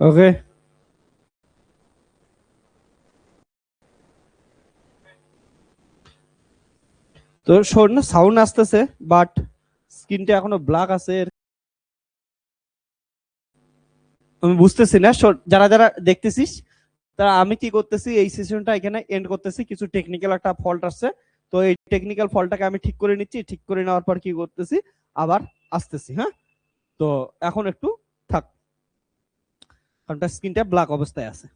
ওকে, তো শোন না, সাউন্ড আসতেছে বাট স্ক্রিনটা এখনো ব্ল্যাক আছে, আমি বুঝতেছি না। শোন, যারা যারা দেখতেছিস তারা, আমি কি করতেছি, এই সেশনটা এখানে এন্ড করতেছি, কিছু টেকনিক্যাল একটা ফল্ট আসছে, তো এই টেকনিক্যাল ফল্টটাকে আমি ঠিক করে নিচ্ছি, ঠিক করে নেওয়ার পর কি করতেছি, আবার আসতেছি। হ্যাঁ, তো এখন একটু থাক, কারণ স্ক্রিনটা ব্ল্যাক অবস্থায় আছে।